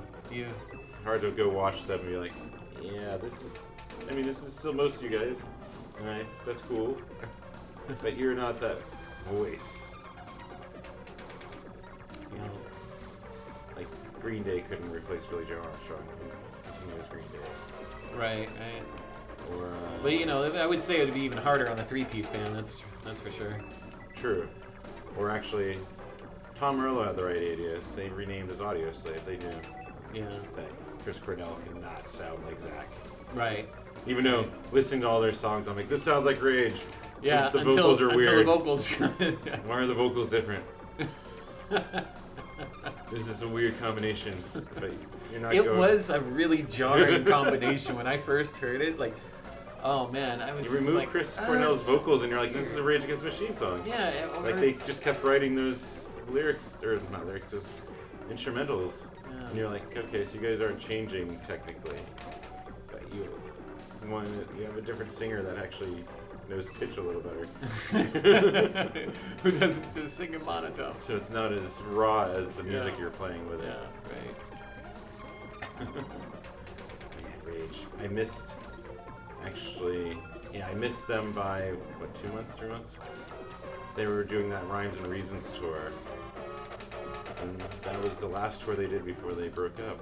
A: It's hard to go watch them and be like, yeah, this is still most of you guys, and that's cool, but you're not that voice. Like Green Day couldn't replace Billy Joe Armstrong, who continues Green Day.
B: right.
A: Or
B: But I would say it'd be even harder on the 3-piece band. That's for sure.
A: true. Or actually, Tom Morello had the right idea. They renamed his Audio Slave. They knew
B: Yeah.
A: that Chris Cornell cannot sound like Zach.
B: Right.
A: Even though listening to all their songs, I'm like, this sounds like Rage.
B: Yeah.
A: The vocals are
B: until
A: weird.
B: the vocals.
A: Why are the vocals different? This is a weird combination. But you're not
B: It
A: going.
B: was a really jarring combination when I first heard it. Like, oh man, I was
A: You
B: just
A: remove
B: like,
A: Chris Cornell's
B: it's-
A: vocals, and you're like, this is a Rage Against the Machine song.
B: Yeah,
A: Like they just kept writing those lyrics, or not lyrics, those instrumentals.
B: Yeah.
A: And you're like, okay, so you guys aren't changing technically, but you have a different singer that actually knows pitch a little better.
B: Who doesn't just sing in monotone?
A: So it's not as raw as the music
B: Yeah.
A: you're playing with it.
B: Yeah, right.
A: Yeah, Rage. I missed them by, 2 months, 3 months? They were doing that Rhymes and Reasons tour. And that was the last tour they did before they broke up.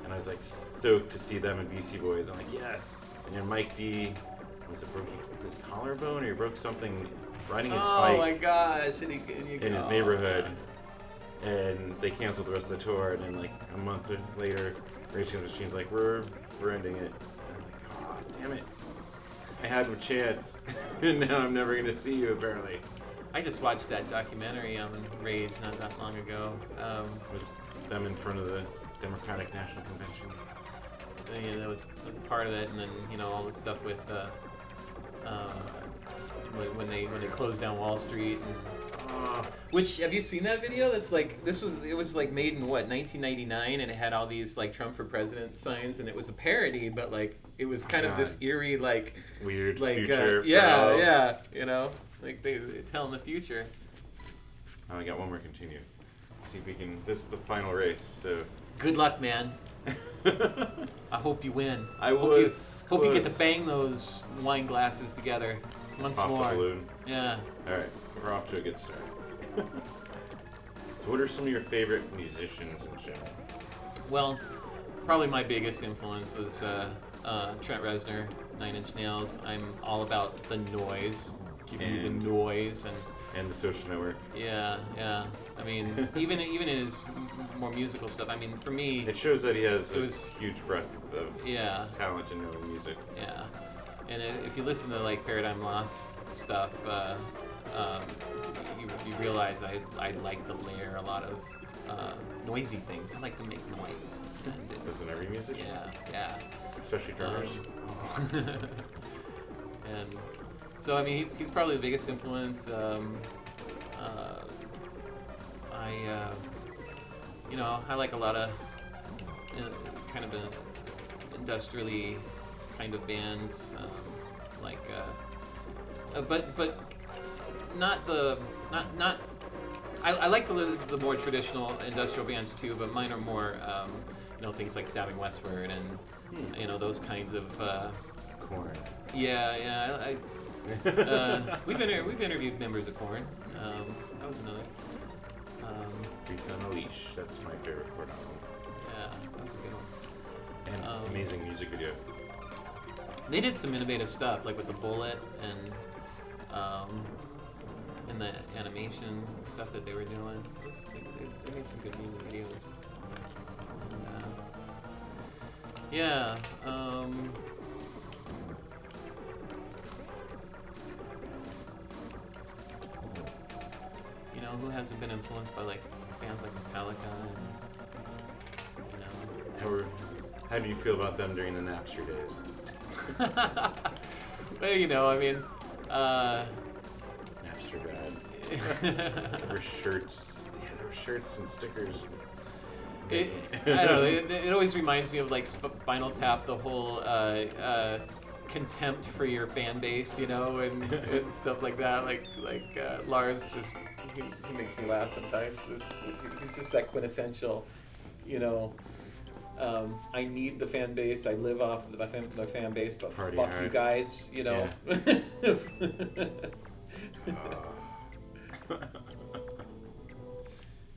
A: And I was like stoked to see them and Beastie Boys. I'm like, yes. And then Mike D, broke his collarbone or he broke something riding his
B: Oh my
A: bike
B: gosh!
A: in his neighborhood. And they canceled the rest of the tour. And then like a month later, Rage Against the Machine's like, we're ending it. And I'm like, God damn it. I had a chance. And now I'm never going to see you apparently.
B: I just watched that documentary on Rage not that long ago.
A: It was them in front of the Democratic National Convention.
B: Yeah, that was part of it, and then all the stuff with when they closed down Wall Street. And, which, have you seen that video? That's like, it was like made in what, 1999, and it had all these like Trump for president signs, and it was a parody, but like it was kind of this eerie like
A: weird
B: like
A: future.
B: yeah, you know, like they tell in the future.
A: Oh, I got one more continue. Let's see if we can. This is the final race, so.
B: Good luck, man. I hope you win.
A: Hope
B: you get to bang those wine glasses together once
A: Pop
B: more.
A: the balloon.
B: Yeah.
A: All right, we're off to a good start. So, what are some of your favorite musicians in general?
B: Well, probably my biggest influence was Trent Reznor, Nine Inch Nails. I'm all about the noise, giving you the noise
A: and the Social Network.
B: Yeah. I mean, even his more musical stuff. I mean, for me,
A: it shows that he has a huge breadth of talent in knowing music.
B: Yeah, and if you listen to like Paradigm Lost stuff, you realize I like to layer a lot of noisy things. I like to make noise. And
A: Doesn't every musician?
B: Yeah.
A: Especially drummers.
B: And so, I mean, he's probably the biggest influence. I like a lot of kind of industrially kind of bands, but not the not. I like the more traditional industrial bands too, but mine are more things like Stabbing Westward and those kinds of
A: Korn.
B: Yeah. We've interviewed members of Korn. That was another.
A: Freak on a Leash. That's my favorite Korn album.
B: Yeah, that was a good one.
A: And amazing music video.
B: They did some innovative stuff, like with the bullet and the animation stuff that they were doing. They made some good music videos. Yeah. Who hasn't been influenced by like bands like Metallica and
A: How do you feel about them during the Napster days?
B: Well, I mean,
A: Napster bad. There were shirts. Yeah, there were shirts and stickers.
B: I don't know. It always reminds me of like Spinal Tap, the whole contempt for your fan base, and stuff like that. Like Lars just he makes me laugh sometimes. He's just that quintessential, I need the fan base. I live off of my fan base, but
A: Party
B: fuck
A: hard.
B: you guys,
A: Yeah.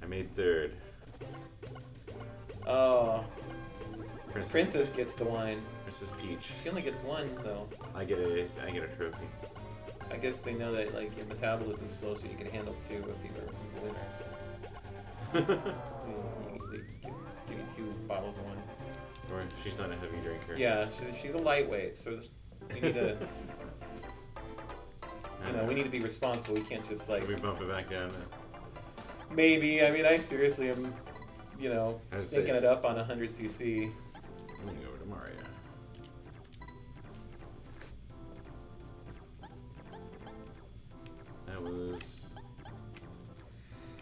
A: I made third.
B: Oh. Princess gets the wine.
A: Princess Peach.
B: She only gets one though.
A: I get a trophy.
B: I guess they know that like your metabolism's slow, so you can handle two if you're the winner. They give you 2 bottles of wine.
A: Or she's not a heavy drinker.
B: Yeah, she's a lightweight, so we need to. We need to be responsible. We can't just like.
A: Should we bump it back down?
B: Maybe. I mean, I seriously am,
A: I'd
B: sticking
A: say-
B: it up on 100cc.
A: I'm gonna go over to Mario. That was.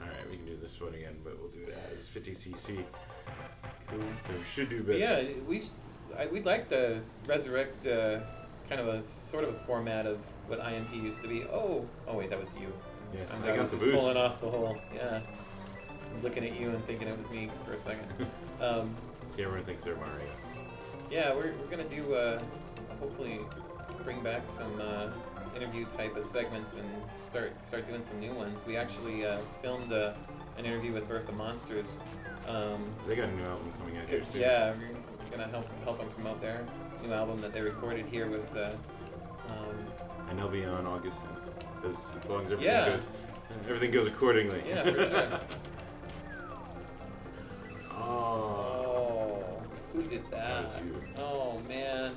A: Alright, we can do this one again, but we'll do it as 50cc.
B: Cool.
A: So we should do better.
B: Yeah, we'd like to resurrect kind of a sort of a format of what IMP used to be. Oh wait, that was you.
A: Yes,
B: I
A: I got
B: was
A: the
B: just
A: boost.
B: pulling off the whole. Yeah. I'm looking at you and thinking it was me for a second.
A: See, everyone thinks they're Mario.
B: Yeah, we're gonna do hopefully bring back some interview type of segments and start doing some new ones. We actually filmed an interview with Birth of Monsters.
A: 'Cause they got a new album coming out here soon.
B: Yeah, we're gonna help them promote their new album that they recorded here with.
A: And they'll be on August 10th. As long as everything goes accordingly.
B: Yeah, for sure.
A: Oh.
B: Who did that?
A: That was you.
B: Oh man.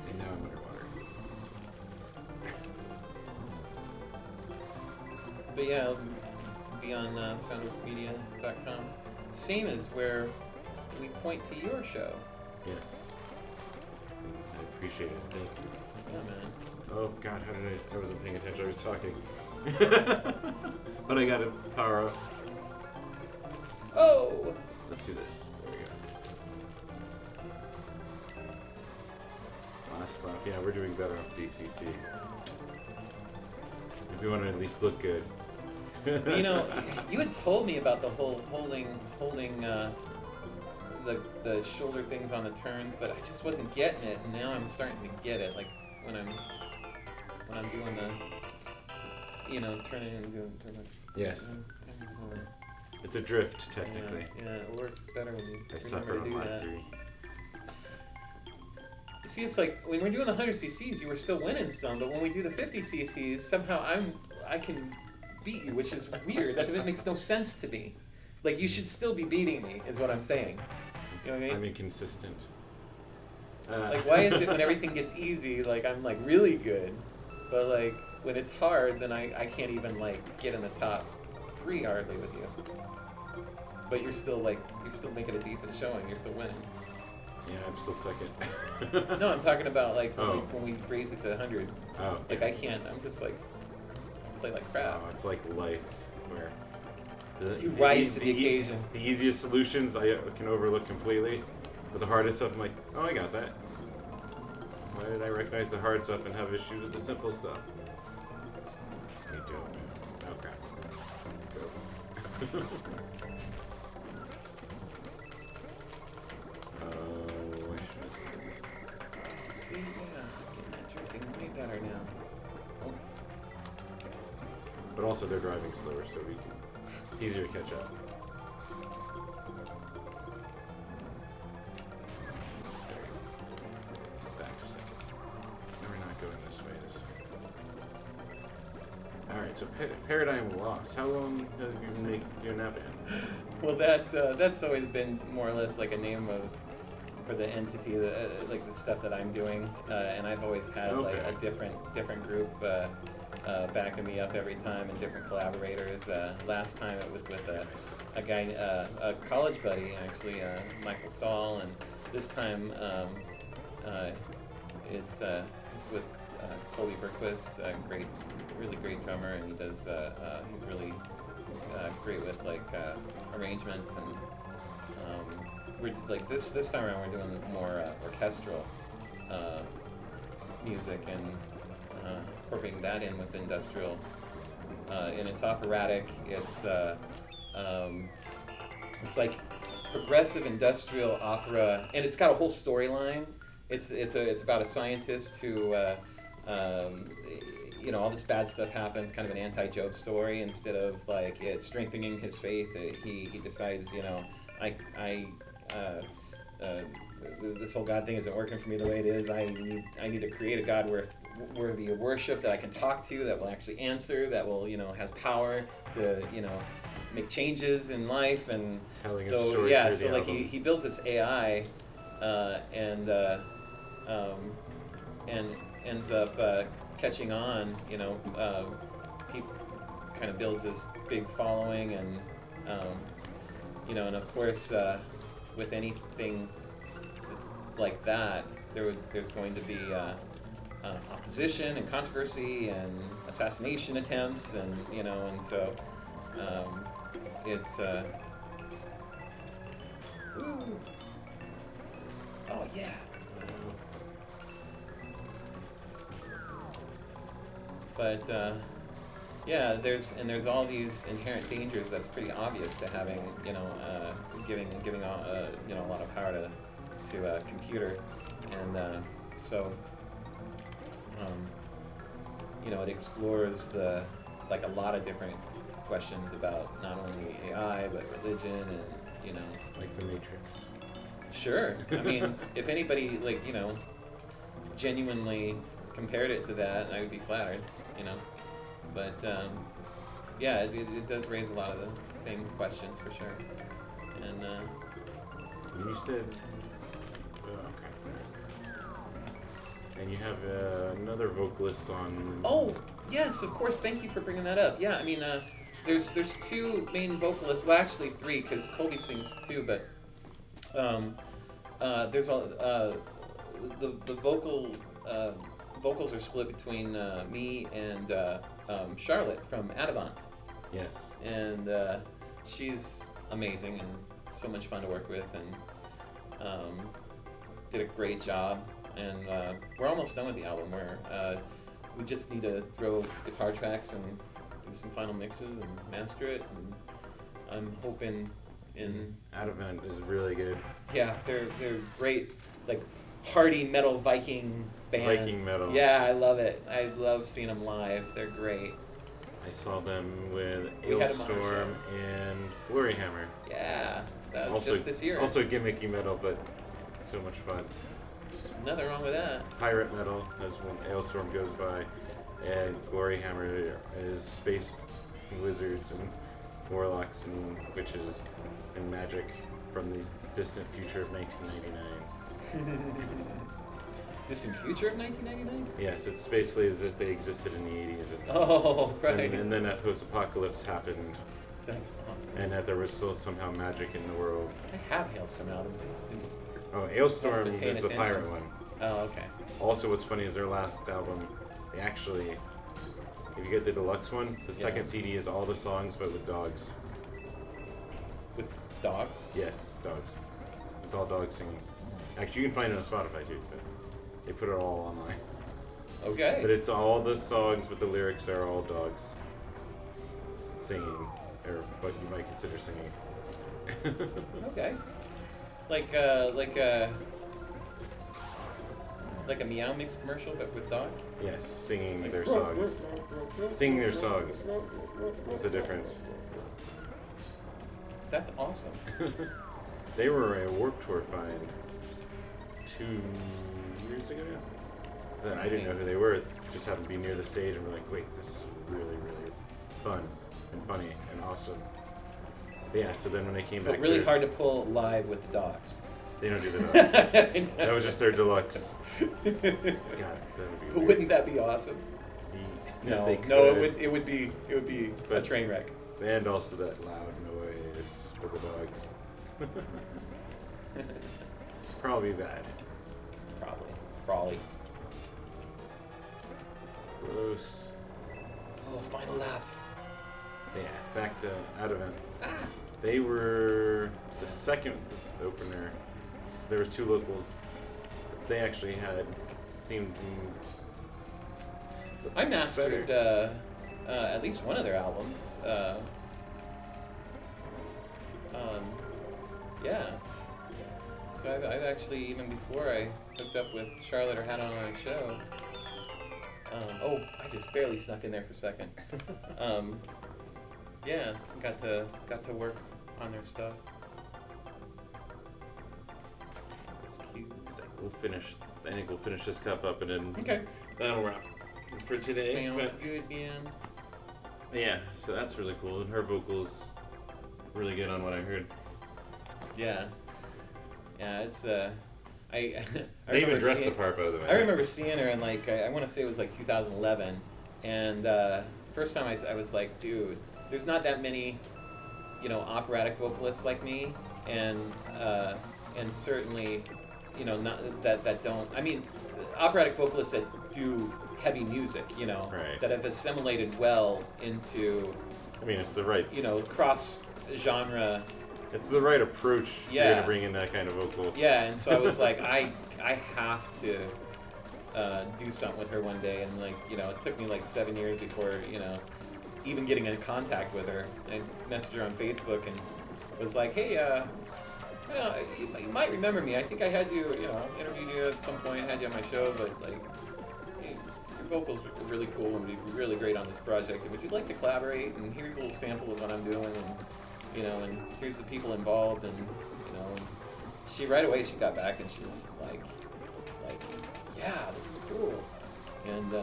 A: And now I'm underwater.
B: But yeah, be on soundworksmedia.com. Same as where we point to your show.
A: Yes. I appreciate it. Thank you.
C: Yeah, man.
A: Oh God, how did I wasn't paying attention. I was talking. But I got to power up.
C: Oh!
A: Let's do this. There we go. Last lap. Yeah, we're doing better off DCC. If you want to at least look good.
C: You know, you had told me about the whole holding the shoulder things on the turns, but I just wasn't getting it, and now I'm starting to get it. Like when I'm doing the, you know, turning and doing.
A: Yes. It's a drift, technically.
C: Yeah, it works better when you
A: I
C: remember
A: suffer
C: to
A: on
C: do
A: lap
C: that.
A: 3.
C: You see, it's like when we're doing the 100 cc's, you were still winning some, but when we do the 50 cc's, somehow I can beat you, which is weird. That makes no sense to me. Like, you should still be beating me, is what I'm saying. You know what I mean?
A: I'm inconsistent.
C: Like, why is it when everything gets easy, like, I'm, like, really good, but, like, when it's hard, then I can't even, like, get in the top 3 hardly with you. But you're still, like, you're still making a decent showing. You're still winning.
A: Yeah, I'm still second.
C: No, I'm talking about, like,
A: Oh.
C: when we raise it to 100.
A: Oh.
C: Like, I can't. I'm just, like, I play like crap.
A: Oh, it's like life, where
C: You rise to the occasion.
A: The easiest solutions I can overlook completely, but the hardest stuff I'm like, oh, I got that. Why did I recognize the hard stuff and have issues with the simple stuff? Me too. Oh crap. Go. Why should I look at this?
C: See, yeah, getting that drifting way better now. Oh,
A: But also they're driving slower, so it's easier to catch up. There you go. Back to second. No, we're not going this way. This way. All right. So Paradigm Lost. How long have you been doing that band?
C: well, that's always been more or less like a name for the entity, like the stuff that I'm doing, and I've always had like
A: Okay.
C: a different group backing me up every time, and different collaborators. Last time it was with a guy, a college buddy actually, Michael Saul, and this time it's with Colby Berquist, a really great drummer, and he does he's really great with like arrangements, and we're like this time around we're doing more orchestral music, and incorporating that in with industrial, and it's operatic. It's like progressive industrial opera, and it's got a whole storyline. It's about a scientist who you know, all this bad stuff happens, kind of an anti-Job story. Instead of like it strengthening his faith, he decides, you know, this whole God thing isn't working for me the way it is. I need to create a God worthy of worship, that I can talk to, that will actually answer, that will, you know, has power to, you know, make changes in life. And
A: Telling a
C: so
A: story
C: yeah,
A: through
C: so
A: the
C: like
A: album.
C: he builds this AI, and ends up catching on, you know. He kind of builds this big following, and you know, and of course with anything like that, there's going to be opposition and controversy and assassination attempts, and you know, and so it's ooh. Oh yeah. But yeah, there's all these inherent dangers that's pretty obvious to having, you know, giving you know, a lot of power to a computer, and so you know, it explores like a lot of different questions about not only AI but religion, and you know,
A: Like the Matrix.
C: sure. I mean, if anybody, like, you know, genuinely compared it to that, I would be flattered, you know. But yeah, it does raise a lot of the same questions for sure. And
A: And you said, oh, okay. And you have another vocalist on.
C: oh yes, of course. Thank you for bringing that up. Yeah, I mean, there's two main vocalists. Well, actually three, because Colby sings too. But there's the vocals are split between me and Charlotte from Adavant,
A: Yes.
C: and she's amazing and so much fun to work with, and did a great job. And we're almost done with the album. We just need to throw guitar tracks and do some final mixes and master it. And I'm hoping
A: Adamant is really good.
C: yeah, they're great, like party metal Viking band.
A: Viking metal.
C: Yeah, I love it. I love seeing them live. They're great.
A: I saw them with
C: We had 'em on our
A: Ailstorm and Gloryhammer.
C: Yeah, that was
A: Also,
C: just this year.
A: also gimmicky metal, but so much fun.
C: Nothing wrong with that.
A: Pirate metal, as when Ailstorm goes by, and Gloryhammer is space wizards and warlocks and witches and magic from the distant future of 1999.
C: Distant future of 1999?
A: Yes, it's basically as if they existed in the 80s.
C: Oh, right.
A: And then that post-apocalypse happened,
C: That's awesome.
A: and that there was still somehow magic in the world.
C: I have Hailstorm albums. I just didn't.
A: Oh,
C: Haven't
A: Ailstorm
C: been paying
A: is the pirate
C: attention.
A: one.
C: Oh, okay.
A: Also, what's funny is their last album, they actually, if you get the deluxe one, the second CD is all the songs but with dogs.
C: With dogs?
A: Yes, dogs. It's all dogs singing. Actually, you can find it on Spotify too, but they put it all online.
C: Okay.
A: But it's all the songs, but the lyrics are all dogs singing, or what you might consider singing.
C: Okay. Like a Meow Mix commercial, but with dogs?
A: Yes, singing their songs. Singing their songs is the difference.
C: That's awesome.
A: They were a Warped Tour find 2 years ago now. Then I didn't know who they were. Just happened to be near the stage, and we're like, wait, this is really, really fun and funny and awesome. But yeah, so then when they came back,
C: But really hard to pull live with dogs.
A: They don't do the dogs. That was just their deluxe. God, that would be
C: But
A: weird.
C: wouldn't that be awesome?
A: If they
C: No,
A: could.
C: it would be a
A: But-
C: train wreck.
A: And also that loud noise for the dogs. Probably bad.
C: Probably.
A: Gross.
C: Oh, final lap.
A: Yeah, back to Adamant.
C: Ah.
A: They were the second opener. There was 2 locals. They actually seemed
C: I mastered at least one of their albums. Yeah. So I've actually, even before I hooked up with Charlotte or had on my show. Oh, I just barely snuck in there for a second. Yeah, got to work on their stuff. It's cute.
A: It's like I think we'll finish this cup up and then
C: Okay.
A: that'll wrap for today.
C: Sounds
A: But
C: good, man.
A: yeah, so that's really cool. And her vocals really good on what I heard.
C: Yeah. Yeah, it's I
A: They
C: remember
A: even dressed the
C: seeing-
A: part, by the way.
C: I remember seeing her in like I want to say it was like 2011, and first time I was like, dude, there's not that many, operatic vocalists like me, and certainly, not that don't. I mean, operatic vocalists that do heavy music,
A: Right.
C: that have assimilated well into,
A: I mean, it's the right.
C: cross genre.
A: It's the right approach. If You're
C: Yeah.
A: gonna bring in that kind of vocal.
C: Yeah, and so I was like, I have to do something with her one day, and it took me like 7 years before even getting in contact with her. I messaged her on Facebook and was like, hey, you might remember me. I think I had you, interviewed you at some point, had you on my show, but hey, your vocals were really cool and would be really great on this project. And would you like to collaborate? And here's a little sample of what I'm doing, and here's the people involved, and she right away she got back and she was just like, yeah, this is cool, and we're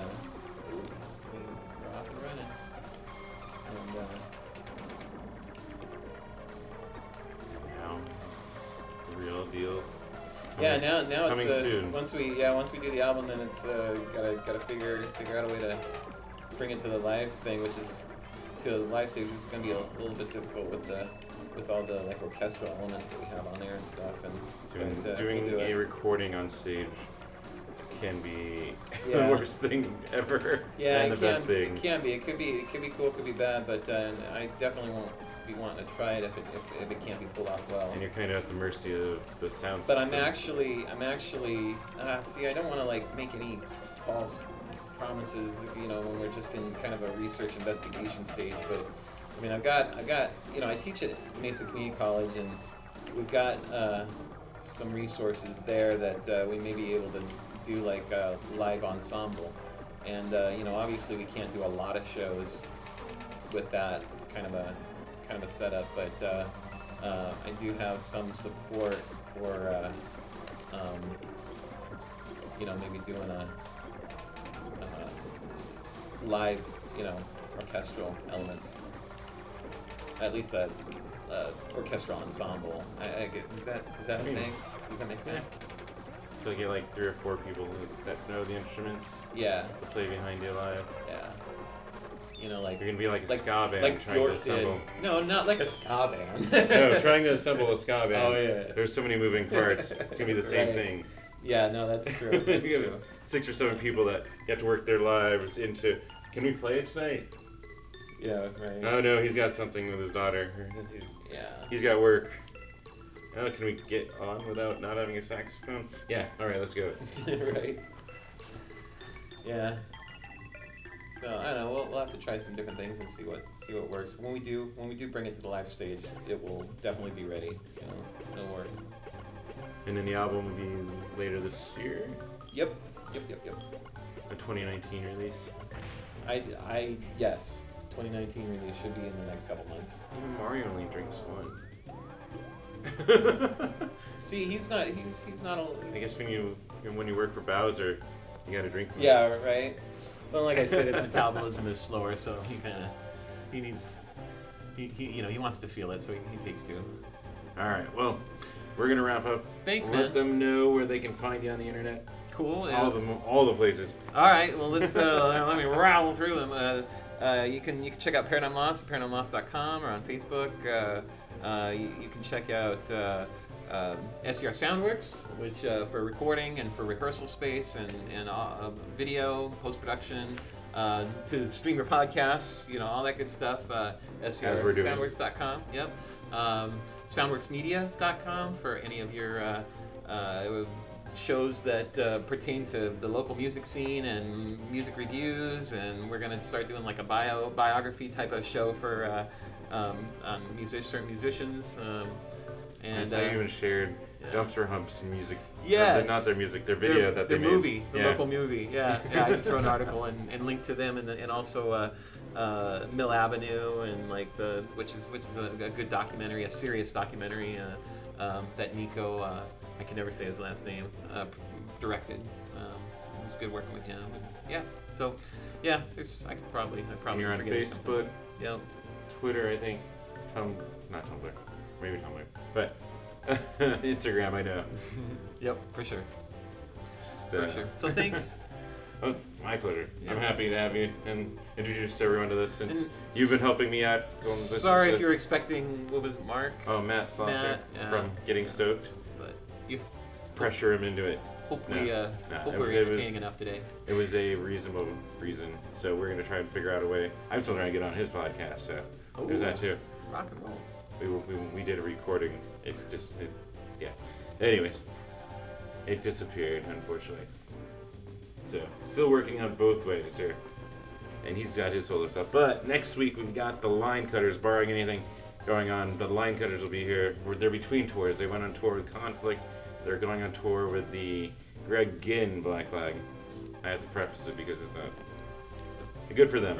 C: off and running, and
A: Now it's the real deal.
C: yeah,
A: Coming-
C: now
A: coming
C: it's
A: soon.
C: once we do the album, then it's gotta figure out a way to bring it to the live thing, which is to the live stage, which is gonna be a little bit difficult with all the orchestral elements that we have on there and stuff, and
A: Doing
C: but,
A: doing
C: we'll do
A: a
C: it.
A: recording on stage can be
C: Yeah.
A: the worst thing ever
C: Yeah,
A: and the best thing.
C: It can be. It could be cool. It could be bad. But I definitely won't be wanting to try it if it can't be pulled off well.
A: And you're kind of at the mercy of the sound
C: But
A: system.
C: I'm actually. See, I don't want to like make any false promises. You know, when we're just in kind of a research investigation stage. But I mean, I've got. You know, I teach at Mesa Community College, and we've got some resources there that we may be able to do like a live ensemble. And you know, obviously we can't do a lot of shows with that kind of a setup, but I do have some support for you know, maybe doing a live, you know, orchestral elements. At least a orchestral ensemble. Is that a thing? Does that make sense?
A: So you get like 3 or 4 people that know the instruments
C: Yeah.
A: to play behind you live.
C: Yeah. You know, like
A: You're gonna be like a ska band
C: like
A: trying to
C: Bjork
A: assemble.
C: did. No, not like a ska band.
A: No, trying to assemble a ska band.
C: Oh, yeah.
A: There's so many moving parts. It's gonna be the same
C: Right.
A: thing.
C: Yeah, no, that's true. That's
A: You have
C: true.
A: 6 or 7 people that you have to work their lives into. Can we play it tonight?
C: Yeah, right.
A: Oh no, he's got something with his daughter.
C: Yeah.
A: He's got work. Oh, can we get on without not having a saxophone? Yeah. All right, let's go.
C: Right. Yeah. So I don't know. We'll have to try some different things and see what works. When we do bring it to the live stage, it will definitely be ready. You know, no worry.
A: And then the album will be later this year,
C: Yep.
A: a 2019 release.
C: Yes. 2019 release should be in the next couple months.
A: Even Mario only drinks one.
C: See, he's not a.
A: I guess when you work for Bowser, you gotta drink more.
C: Yeah. Right.
B: Well, like I said, his metabolism is slower, so he needs you know, he wants to feel it, so he takes 2.
A: All right. Well, we're gonna wrap up.
B: Thanks,
A: Let
B: man.
A: them know where they can find you on the internet.
B: Cool. Yeah.
A: All the places.
B: All right. Well, let's let me rattle through them. You can check out Paradigm Lost at paradigmlost.com or on Facebook. You can check out SER Soundworks, which for recording and for rehearsal space and video post production. To stream your podcasts, you know, all that good stuff.
A: As we're doing.
B: SERSoundworks.com. Yep. SoundworksMedia.com for any of your shows that pertain to the local music scene and music reviews, and we're gonna start doing like a biography type of show for on certain musicians. And
A: I even shared Dumpster Humps music.
B: Yes.
A: Not their music, their video that they
B: the
A: made.
B: movie, the
A: Yeah.
B: local movie. Yeah, I just wrote an article and linked to them, and also Mill Avenue, and like which is a good documentary, a serious documentary that Nico, I can never say his last name, directed. It was good working with him. And yeah, so yeah, I probably
A: And you're on
B: forget
A: Facebook,
B: Yep.
A: Twitter, I think, not Tumblr, maybe Tumblr, but Instagram, I know.
B: Yep, for sure.
A: So,
B: For sure. So thanks.
A: Oh, my pleasure.
B: Yeah.
A: I'm happy to have you and introduce everyone to this since
B: And
A: you've been helping me out.
B: Sorry if you're expecting, what was it, Mark?
A: Oh, Matt Saucer
B: Matt, yeah.
A: from Getting Stoked.
B: But you
A: Pressure him into it.
B: hope
A: No,
B: we
A: no,
B: hope
A: it-
B: we're
A: it was-
B: entertaining enough today.
A: It was a reasonable reason, so we're gonna try and figure out a way. I'm still trying to get on his podcast, so there's that too.
B: Rock and roll.
A: We did a recording. Yeah. Anyways, it disappeared, unfortunately. So, still working on both ways here. And he's got his solo stuff. But next week we've got the Line Cutters, barring anything going on. The Line Cutters will be here. They're between tours. They went on tour with Conflict. They're going on tour with the Greg Ginn Black Flag. I have to preface it because it's not good for them.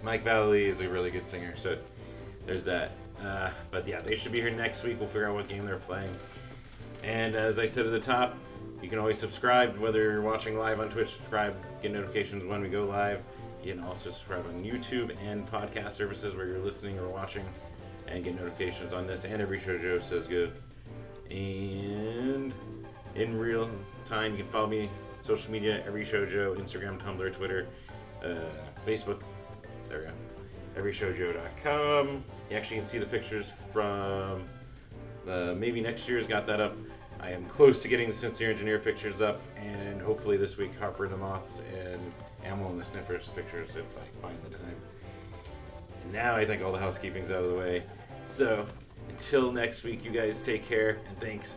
A: Mike Valley is a really good singer, so there's that. But yeah, they should be here next week. We'll figure out what game they're playing. And as I said at the top, you can always subscribe, whether you're watching live on Twitch, subscribe, get notifications when we go live. You can also subscribe on YouTube and podcast services where you're listening or watching, and get notifications on this and every show Joe says good. And in real time, you can follow me social media, every show Joe, Instagram, Tumblr, Twitter, Facebook. There we go. everyshowjoe.com. You actually can see the pictures from Maybe next year's got that up. I am close to getting the Sincere Engineer pictures up, and hopefully this week Harper and the Moths and Amel and the Sniffers pictures if I find the time. And now I think all the housekeeping's out of the way. So until next week, you guys take care, and thanks.